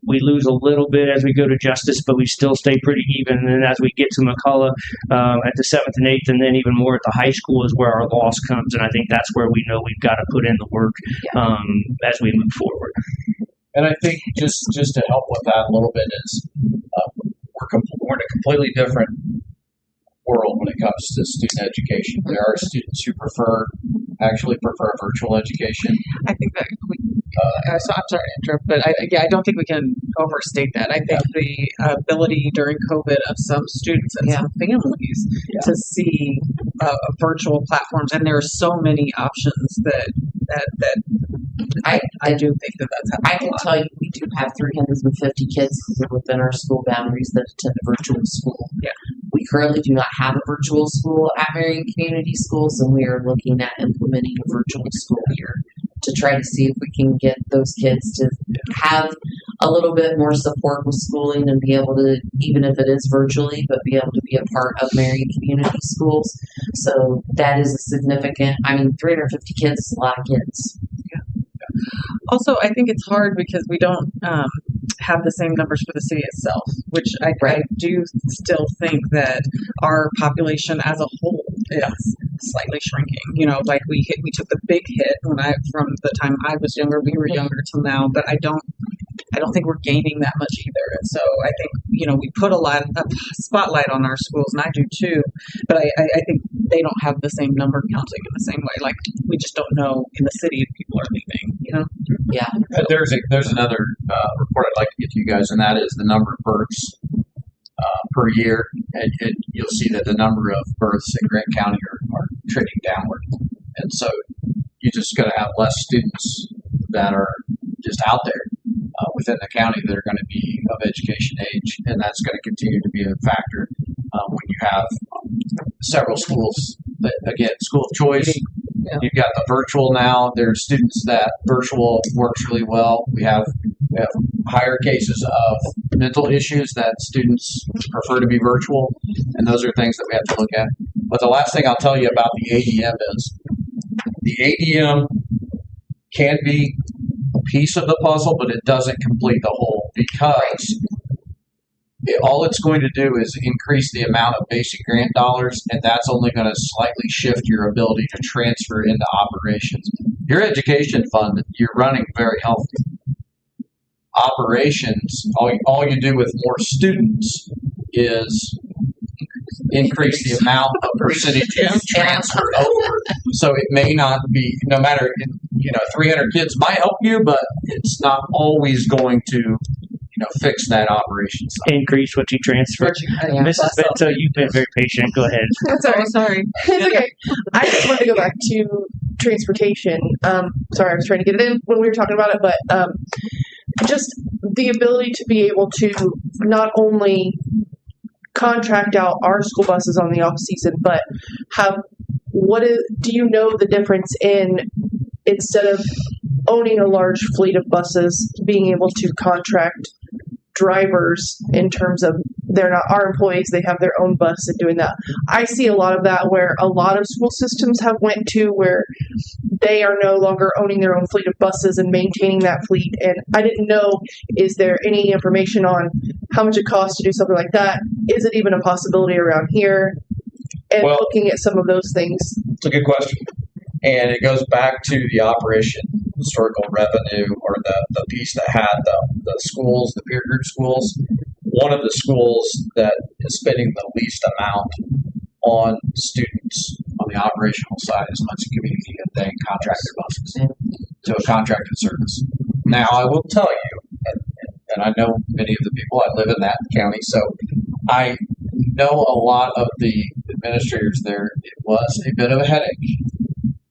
We lose a little bit as we go to Justice, but we still stay pretty even. And then as we get to McCullough at the 7th and 8th, and then even more at the high school is where our loss comes. And I think that's where we know we've got to put in the work as we move forward. And I think just to help with that a little bit is we're in a completely different world when it comes to student education. There are students who actually prefer virtual education. I think that so I'm sorry to interrupt, but I don't think we can overstate that. I think the ability during COVID of some students and some families to see virtual platforms, and there are so many options that I do think that's happening. I can tell you, we do have 350 kids within our school boundaries that attend a virtual school. Yeah. We currently do not have a virtual school at Marion Community Schools, and we are looking at implementing a virtual school here to try to see if we can get those kids to have a little bit more support with schooling and be able to, even if it is virtually, but be able to be a part of Marion Community Schools. So that is a significant, 350 kids is a lot of kids. Also, I think it's hard because we don't have the same numbers for the city itself, which I do still think that our population as a whole is slightly shrinking. You know, like we took the big hit from the time I was younger. We were younger till now, but I don't think we're gaining that much either. And so I think, we put a lot of spotlight on our schools, and I do too, but I think they don't have the same number counting in the same way. Like, we just don't know in the city if people are leaving, Yeah. There's another report I'd like to get to you guys, and that is the number of births per year. And you'll see that the number of births in Grant County are trending downward. And so you're just going to have less students that are just out there within the county that are going to be of education age, and that's going to continue to be a factor when you have several schools that, again, school of choice. You've got the virtual now. There are students that virtual works really well. We have higher cases of mental issues that students prefer to be virtual, and those are things that we have to look at. But the last thing I'll tell you about the ADM is the ADM can be a piece of the puzzle, but it doesn't complete the whole, because all it's going to do is increase the amount of basic grant dollars, and that's only going to slightly shift your ability to transfer into operations. Your education fund, you're running very healthy. Operations, all you do with more students is increase the amount of percentages transferred over. So it may not be, no matter, 300 kids might help you, but it's not always going to fix that operations. Increase what you transfer. Mrs. Bento, you've been very patient. Go ahead. Sorry. It's okay. I just wanted to go back to transportation. Sorry, I was trying to get it in when we were talking about it, but just the ability to be able to not only contract out our school buses on the off season, but do you know the difference in, instead of owning a large fleet of buses, being able to contract drivers in terms of they're not our employees, they have their own bus and doing that. I see a lot of that where a lot of school systems have went to where they are no longer owning their own fleet of buses and maintaining that fleet. And I didn't know, is there any information on how much it costs to do something like that? Is it even a possibility around here? And looking at some of those things. It's a good question. And it goes back to the operation historical revenue, or the piece that had the schools, the peer group schools. One of the schools that is spending the least amount on students on the operational side is Muncie Community, and they contract their buses to a contracted service. Now, I will tell you, and I know many of the people, I live in that county, so I know a lot of the administrators there. It was a bit of a headache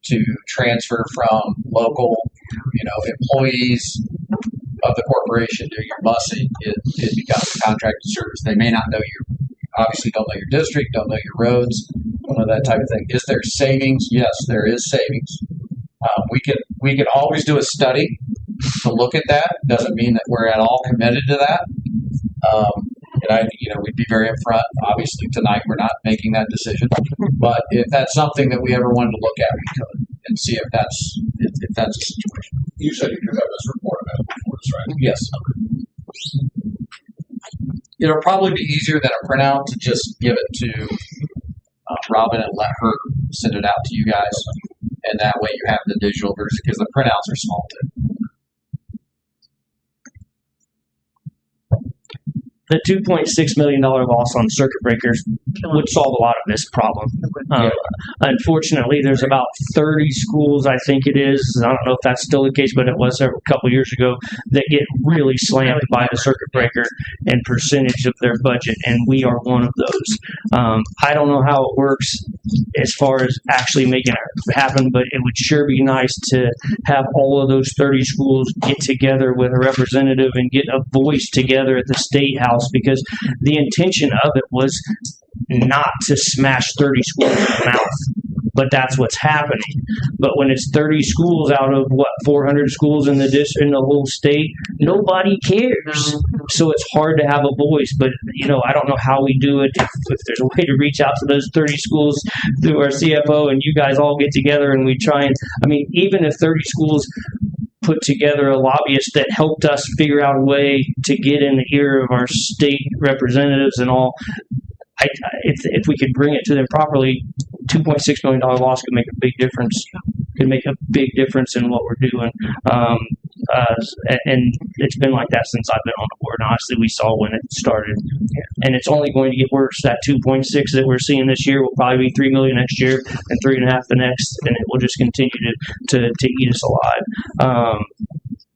to transfer from local, employees of the corporation to your busing. It becomes a contracted service. They may not know obviously don't know your district, don't know your roads, don't know that type of thing. Is there savings? Yes, there is savings. We can always do a study to look at that. Doesn't mean that we're at all committed to that. And we'd be very upfront. Obviously, tonight we're not making that decision, but if that's something that we ever wanted to look at, we could and see if that's a situation. You said you do have this report available for us, right? Yes. It'll probably be easier than a printout to just give it to Robin and let her send it out to you guys, and that way you have the digital version because the printouts are small too. The $2.6 million loss on circuit breakers would solve a lot of this problem. Unfortunately, there's about 30 schools, I think it is. I don't know if that's still the case, but it was a couple years ago, that get really slammed by the circuit breaker and percentage of their budget, and we are one of those. I don't know how it works as far as actually making it happen, but it would sure be nice to have all of those 30 schools get together with a representative and get a voice together at the state house, because the intention of it was not to smash 30 schools in the mouth, but that's what's happening. But when it's 30 schools out of 400 schools in the whole state, nobody cares. So it's hard to have a voice. But I don't know how we do it. If there's a way to reach out to those 30 schools through our CFO, and you guys all get together and we try and, even if 30 schools put together a lobbyist that helped us figure out a way to get in the ear of our state representatives and all, if we could bring it to them properly, $2.6 million loss could make a big difference. Could make a big difference in what we're doing. And it's been like that since I've been on the board. And honestly, we saw when it started, and it's only going to get worse. That 2.6 that we're seeing this year will probably be $3 million next year and 3.5 the next, and it will just continue to eat us alive.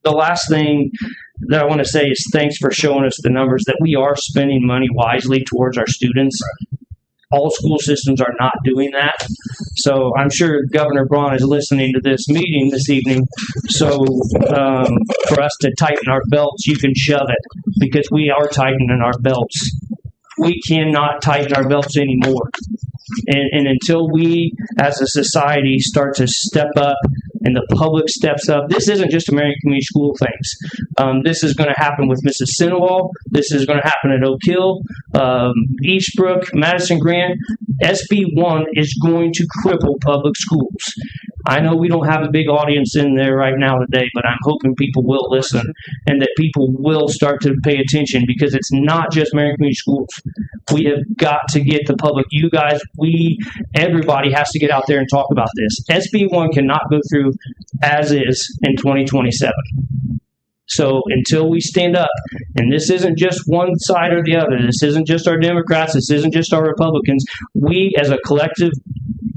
The last thing that I want to say is thanks for showing us the numbers that we are spending money wisely towards our students. All school systems are not doing that. So I'm sure Governor Braun is listening to this meeting this evening. So for us to tighten our belts, you can shove it, because we are tightening our belts. We cannot tighten our belts anymore. And until we as a society start to step up and the public steps up, this isn't just American Community School things. This is going to happen with Mrs. Sinowal. This is going to happen at Oak Hill, Eastbrook, Madison Grant. SB 1 is going to cripple public schools. I know we don't have a big audience in there right now today, but I'm hoping people will listen and that people will start to pay attention, because it's not just American Community Schools. We have got to get the public, you guys, everybody has to get out there and talk about this. SB 1 cannot go through as is in 2027. So until we stand up, and this isn't just one side or the other, this isn't just our Democrats, this isn't just our Republicans, we as a collective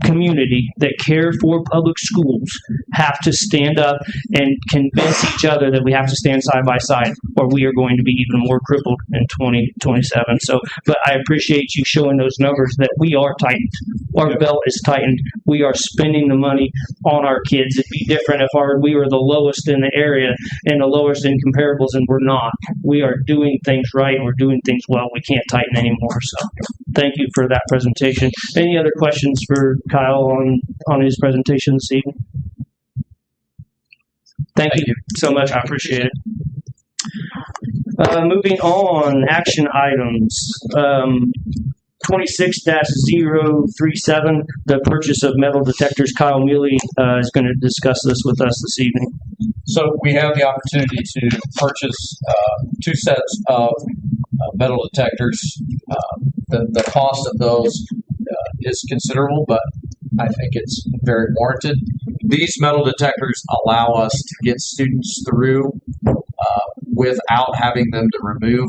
community that care for public schools have to stand up and convince each other that we have to stand side by side, or we are going to be even more crippled in 2027. So, but I appreciate you showing those numbers that we are tightened. Our belt is tightened. We are spending the money on our kids. It'd be different if we were the lowest in the area and the lowest in comparables, and we're not. We are doing things right. We're doing things well. We can't tighten anymore. So thank you for that presentation. Any other questions for Kyle on his presentation this evening? Thank you so much. I appreciate it. Moving on, action items. 26-037, the purchase of metal detectors. Kyle Mealy is going to discuss this with us this evening. So we have the opportunity to purchase 2 sets of metal detectors. The cost of those is considerable, but I think it's very warranted. These metal detectors allow us to get students through without having them to remove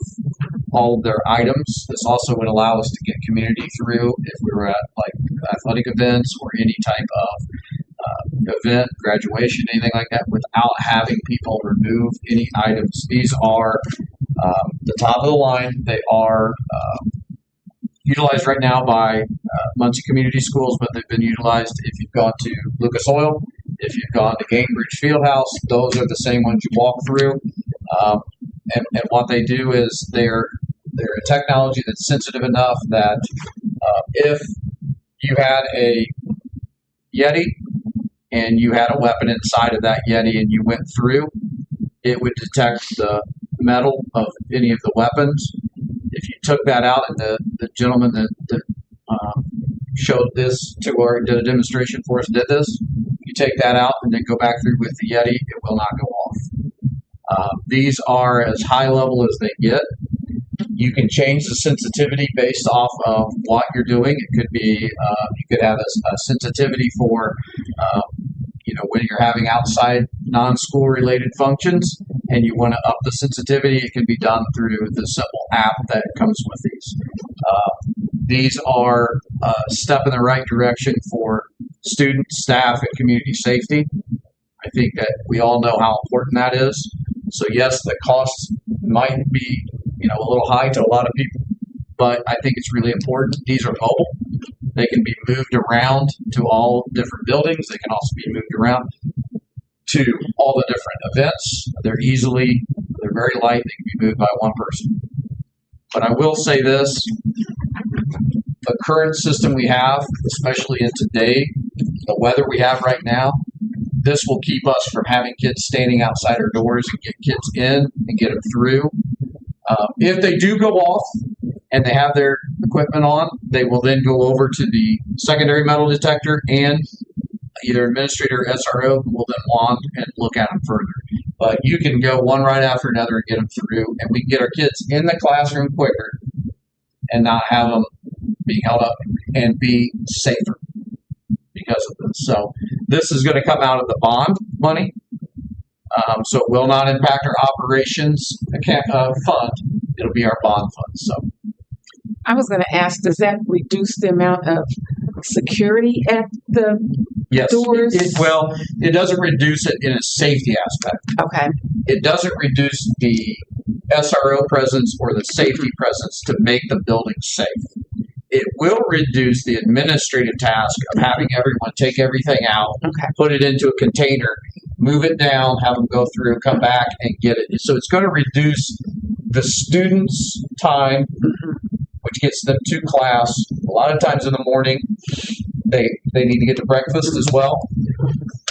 all of their items. This also would allow us to get community through if we were at like athletic events or any type of event, graduation, anything like that, without having people remove any items. These are the top of the line. They are utilized right now by Muncie Community Schools, but they've been utilized if you've gone to Lucas Oil, if you've gone to Gainbridge Fieldhouse. Those are the same ones you walk through. And what they do is they're a technology that's sensitive enough that if you had a Yeti and you had a weapon inside of that Yeti and you went through, it would detect the metal of any of the weapons if you took that out, and the gentleman that showed this to or did a demonstration for us did this, you take that out and then go back through with the Yeti, it will not go off. These are as high level as they get. You can change the sensitivity based off of what you're doing. It could be, you could have a sensitivity for, when you're having outside non-school related functions and you want to up the sensitivity, it can be done through the simple app that comes with these. These are a step in the right direction for students, staff, and community safety. I think that we all know how important that is. So yes, the cost might be, a little high to a lot of people, but I think it's really important. These are mobile. They can be moved around to all different buildings. They can also be moved around to all the different events. They're very light. They can be moved by one person. But I will say this, the current system we have, especially in today, the weather we have right now, this will keep us from having kids standing outside our doors and get kids in and get them through. If they do go off and they have their equipment on, they will then go over to the secondary metal detector, and either administrator or SRO will then wand and look at them further. But you can go one right after another and get them through, and we can get our kids in the classroom quicker and not have them being held up and be safer because of this. So this is going to come out of the bond money. So it will not impact our operations fund. It'll be our bond fund. So I was going to ask, does that reduce the amount of security at the doors? It doesn't reduce it in a safety aspect. Okay. It doesn't reduce the SRO presence or the safety presence to make the building safe. It will reduce the administrative task of having everyone take everything out, put it into a container, move it down, have them go through, come back, and get it. So it's going to reduce the students' time, which gets them to class. A lot of times in the morning, they need to get to breakfast as well.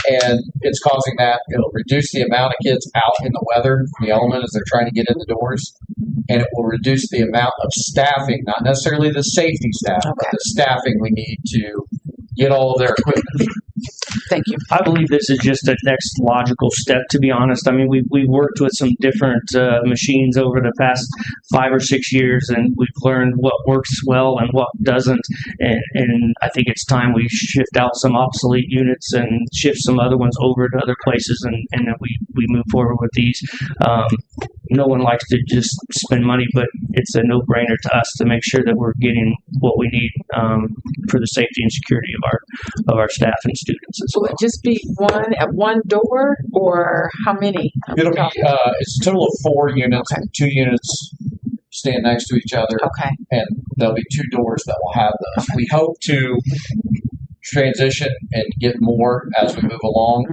And it's causing that. It'll reduce the amount of kids out in the weather, the element as they're trying to get in the doors. And it will reduce the amount of staffing, not necessarily the safety staff, but the staffing we need to get all of their equipment. Thank you. I believe this is just a next logical step, to be honest. I mean, we've worked with some different machines over the past 5 or 6 years, and we've learned what works well and what doesn't. And I think it's time we shift out some obsolete units and shift some other ones over to other places, and then we move forward with these. No one likes to just spend money, but it's a no-brainer to us to make sure that we're getting what we need for the safety and security of our staff and students as Will well. it just be one at one door, or how many? It'll be it's a total of 4 units. 2 units stand next to each other. Okay. And there'll be 2 doors that will have those. We hope to transition and get more as we move along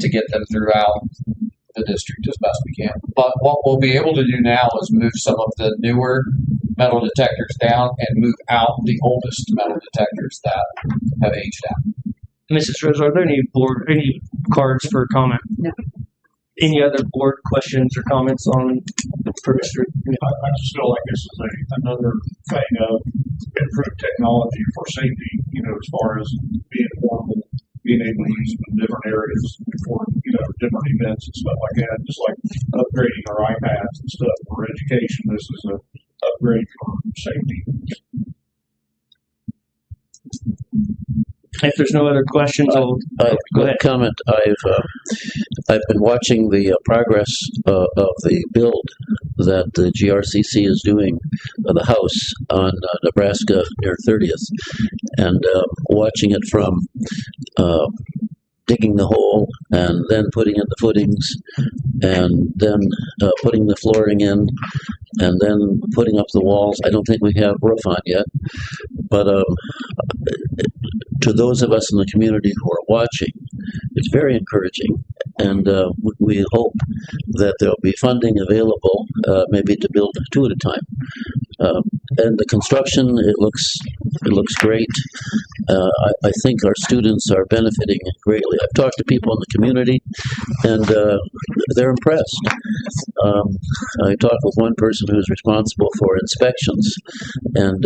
to get them throughout the district as best we can. But what we'll be able to do now is move some of the newer metal detectors down and move out the oldest metal detectors that have aged out. Mrs. Rose, are there any cards for comment? No. Any other board questions or comments for Mr. I just feel like this is another thing of improved technology for safety, as far as being portable, being able to use them in different areas for, different events and stuff like that, just like upgrading our iPads and stuff for education. This is an upgrade for safety. If there's no other questions, I'll go ahead. Comment. I've been watching the progress of the build that the GRCC is doing of the house on Nebraska near 30th, and watching it from digging the hole and then putting in the footings and then putting the flooring in and then putting up the walls. I don't think we have roof on yet, but to those of us in the community who are watching, it's very encouraging, and we hope that there'll be funding available, maybe to build 2 at a time, And the construction, it looks great. I think our students are benefiting greatly. I've talked to people in the community, and they're impressed. I talked with one person who's responsible for inspections, and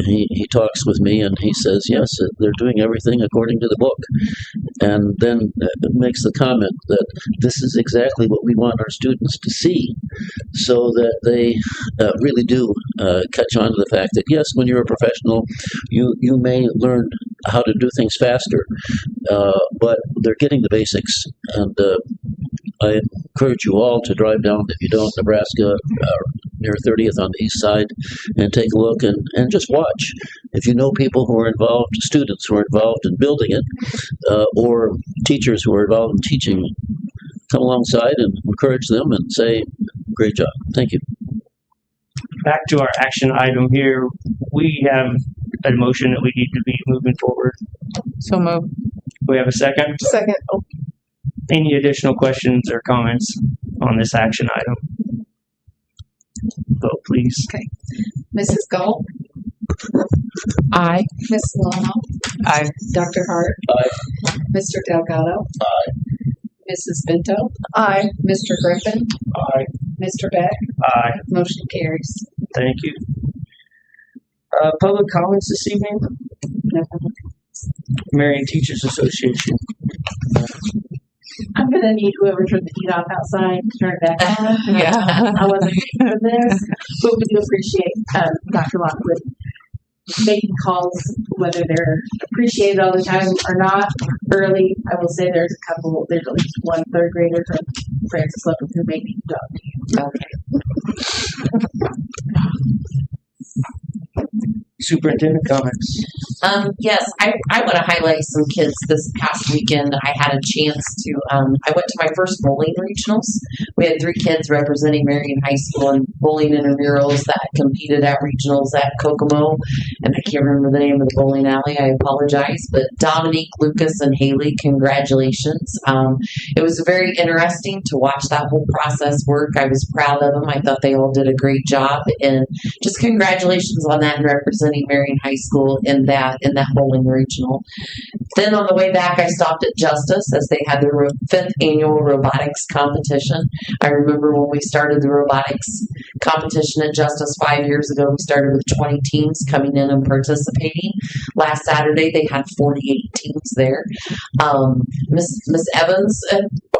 he talks with me, and he says, yes, they're doing everything according to the book. And then makes the comment that this is exactly what we want our students to see, so that they really do catch on to the fact that, yes, when you're a professional, you may learn how to do things faster, but they're getting the basics. And I encourage you all to drive down, if you don't, Nebraska, near 30th on the east side, and take a look and just watch. If you know people who are involved, students who are involved in building it, or teachers who are involved in teaching, come alongside and encourage them and say, great job. Thank you. Back to our action item here. We have a motion that we need to be moving forward. So move. We have a second. Second. Oh, Any additional questions or comments on this action item? Vote, please. Mrs. Galt, Aye. Ms. Lano, Aye. Dr. Hart. Aye. Mr. Delgado. Aye. Mrs. Bento, aye. Mr. Griffin, Aye. Mr. Beck, Aye. motion carries. Thank you. Public comments this evening? Marion Teachers Association. I'm gonna need whoever turned the heat off outside to turn it back on. Yeah. I wasn't ready for this, but we do appreciate Dr. Lockwood making calls, whether they're appreciated all the time or not. Early, I will say there's at least one third grader from Francis Logan who may need to talk to you. Superintendent comments. Yes, I want to highlight some kids this past weekend. I had a chance to, I went to my first bowling regionals. We had 3 kids representing Marion High School in bowling intramurals that competed at regionals at Kokomo. And I can't remember the name of the bowling alley. I apologize. But Dominique, Lucas, and Haley, congratulations. It was very interesting to watch that whole process work. I was proud of them. I thought they all did a great job. And just congratulations on that and representing Marion High School in that bowling regional. Then on the way back, I stopped at Justice as they had their 5th annual robotics competition. I remember when we started the robotics competition at Justice 5 years ago, we started with 20 teams coming in and participating. Last Saturday, they had 48 teams there. Miss Evans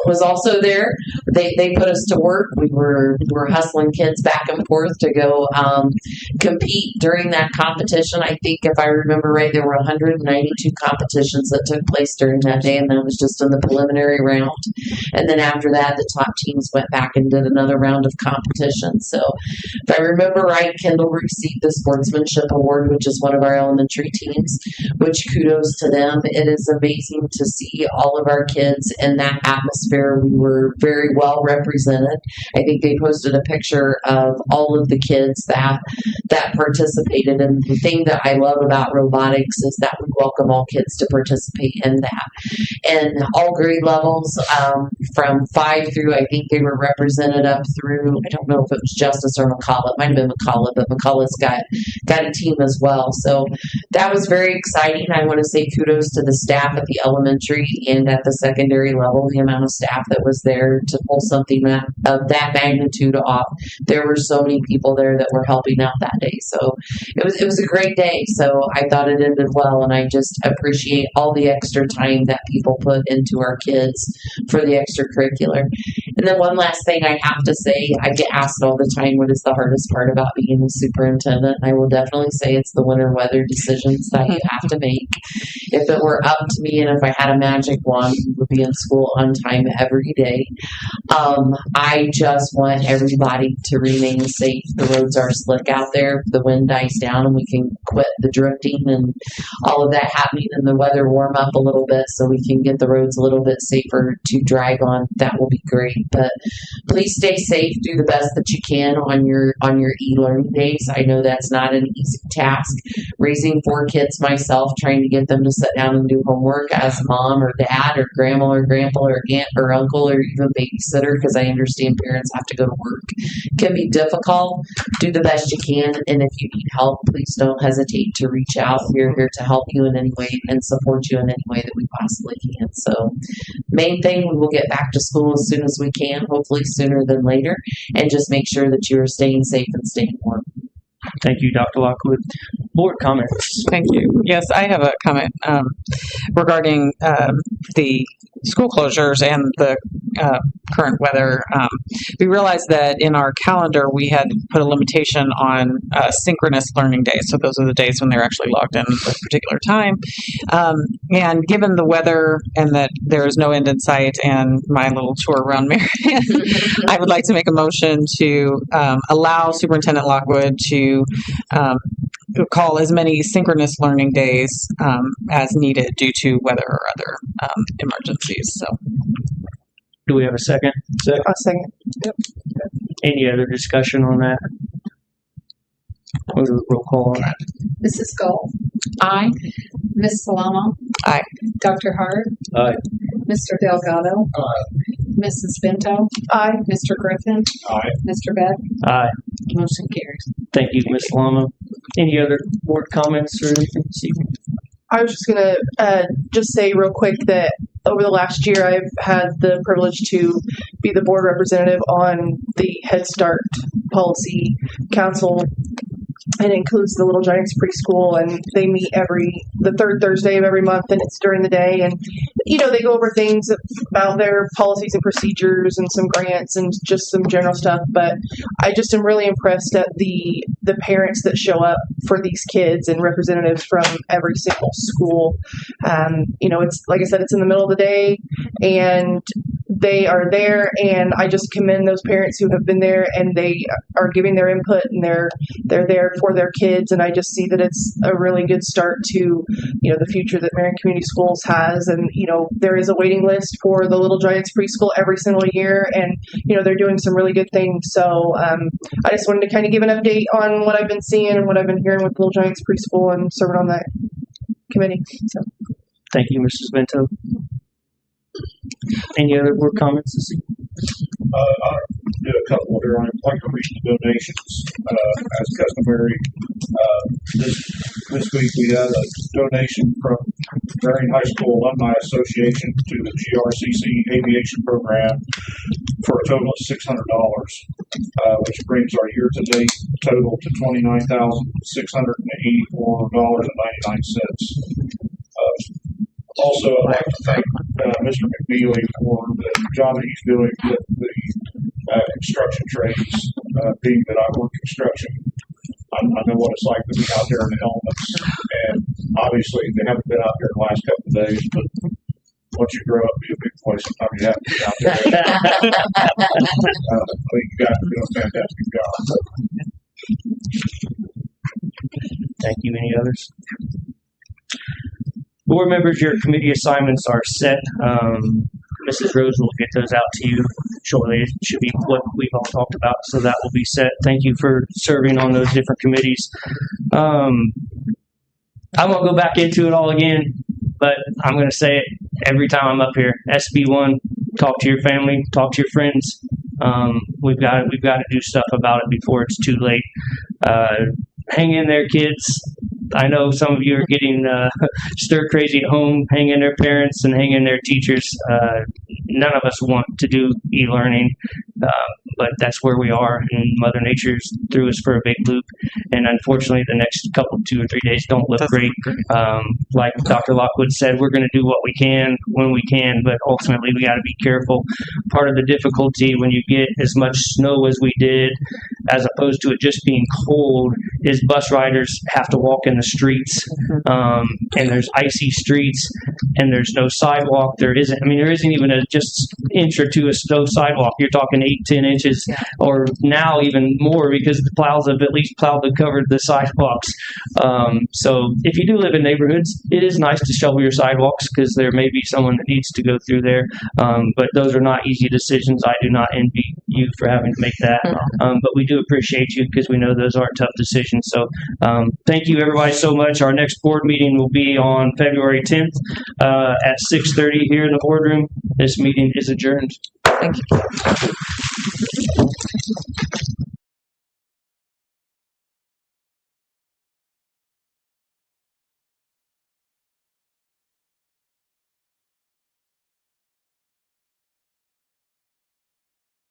was also there. They put us to work. We were hustling kids back and forth to go compete during that competition. I think if I remember right, there were 192 competitions that took place during that day, and that was just in the preliminary round. And then after that, the top teams went back and did another round of competition. So if I remember right, Kendall received the Sportsmanship Award, which is one of our elementary teams, which kudos to them. It is amazing to see all of our kids in that atmosphere. We were very well represented. I think they posted a picture of all of the kids that participated. And the thing that I love about robotics is that we welcome all kids to participate in that. And all grade levels, from 5 through, I think they were represented up through, I don't know if it was Justice or McCullough. It might have been McCullough, but McCullough's got a team as well. So that was very exciting. I want to say kudos to the staff at the elementary and at the secondary level, the amount of staff that was there to pull something of that magnitude off. There were so many people there that were helping out that day. So it was a great day. So I thought it ended well, and I just appreciate all the extra time that people put into our kids for the extracurricular. And then one last thing I have to say, I get asked all the time, what is the hardest part about being a superintendent? I will definitely say it's the winter weather decisions that you have to make. If it were up to me and if I had a magic wand, we would be in school on time every day. I just want everybody to remain safe. The roads are slick out there. The wind dies down and we can quit the drifting and all of that happening, and the weather warm up a little bit so we can get the roads a little bit safer to drive on. That will be great. tonight. But please stay safe. Do the best that you can on your e-learning days. I know that's not an easy task. Raising 4 kids myself, trying to get them to sit down and do homework as mom or dad or grandma or grandpa or aunt or uncle or even babysitter, because I understand parents have to go to work, can be difficult. Do the best you can, and if you need help, please don't hesitate to reach out. We're here to help you in any way and support you in any way that we possibly can. So main thing, we will get back to school as soon as we can, hopefully sooner than later, and just make sure that you are staying safe and staying warm. Thank you, Dr. Lockwood. Board comments. Thank you. Yes, I have a comment regarding the school closures and the current weather. We realized that in our calendar we had put a limitation on synchronous learning days. So those are the days when they're actually logged in at a particular time. And given the weather and that there is no end in sight and my little tour around Marion, I would like to make a motion to allow Superintendent Lockwood to call as many synchronous learning days as needed due to weather or other emergencies. So, Do we have a second? A second. Any other discussion on that? We'll do a roll call on that. Mrs. Gull, Aye. Ms. Salamo. Aye. Dr. Hart. Aye. Mr. Delgado. Mrs. Bento. Aye. Mr. Griffin. Aye. Mr. Beck. Aye. Motion carries. Thank you, Ms. Lama. Any other board comments or anything this evening? I was just gonna just say real quick that over the last year, I've had the privilege to be the board representative on the Head Start Policy Council. It includes the Little Giants preschool, and they meet the third Thursday of every month, and it's during the day. And they go over things about their policies and procedures, and some grants, and just some general stuff. But I just am really impressed at the parents that show up for these kids and representatives from every single school. It's like I said, it's in the middle of the day, and they are there, and I just commend those parents who have been there, and they are giving their input, and they're there for their kids. And I just see that it's a really good start to the future that Marion Community Schools has. And there is a waiting list for the Little Giants preschool every single year, and they're doing some really good things. So I just wanted to kind of give an update on what I've been seeing and what I've been hearing with Little Giants preschool and serving on that committee. So Thank you, Mrs. Bento. Any other board comments this evening? I did a couple here. I'd like to read the donations as customary. This week we had a donation from Marion High School Alumni Association to the GRCC Aviation Program for a total of $600, which brings our year-to-date total to $29,684.99. Also, I'd like to thank Mr. McNeely for the job that he's doing with the construction trades. Being that I work construction, I know what it's like to be out there in the elements. And obviously, they haven't been out there the last couple of days, but once you grow up, be a big boy, sometimes you have to be out there. I think you guys are doing a fantastic job. Thank you. Any others? Board members, your committee assignments are set. Mrs. Rose will get those out to you shortly. It should be what we've all talked about, so that will be set. Thank you for serving on those different committees. I won't go back into it all again, but I'm going to say it every time I'm up here. SB1, talk to your family, talk to your friends. We've got to do stuff about it before it's too late. Hang in there, kids. I know some of you are getting stir crazy at home. Hang in their parents and hang in their teachers. None of us want to do e-learning, but that's where we are. And Mother Nature's threw us for a big loop. And unfortunately, the next 2 or 3 days don't look great. Like Dr. Lockwood said, we're going to do what we can when we can, but ultimately we got to be careful. Part of the difficulty when you get as much snow as we did, as opposed to it just being cold, is bus riders have to walk in the streets, and there's icy streets, and there's no sidewalk. There isn't even a just inch or two of snow sidewalk. You're talking 8-10 inches, or now even more because the plows have at least plowed and covered the sidewalks. So if you do live in neighborhoods, it is nice to shovel your sidewalks because there may be someone that needs to go through there. But those are not easy decisions. I do not envy you for having to make that. But we do appreciate you because we know those are tough decisions. So thank you everybody so much. Our next board meeting will be on February 10th at 6:30 here in the boardroom. This meeting is adjourned. Thank you.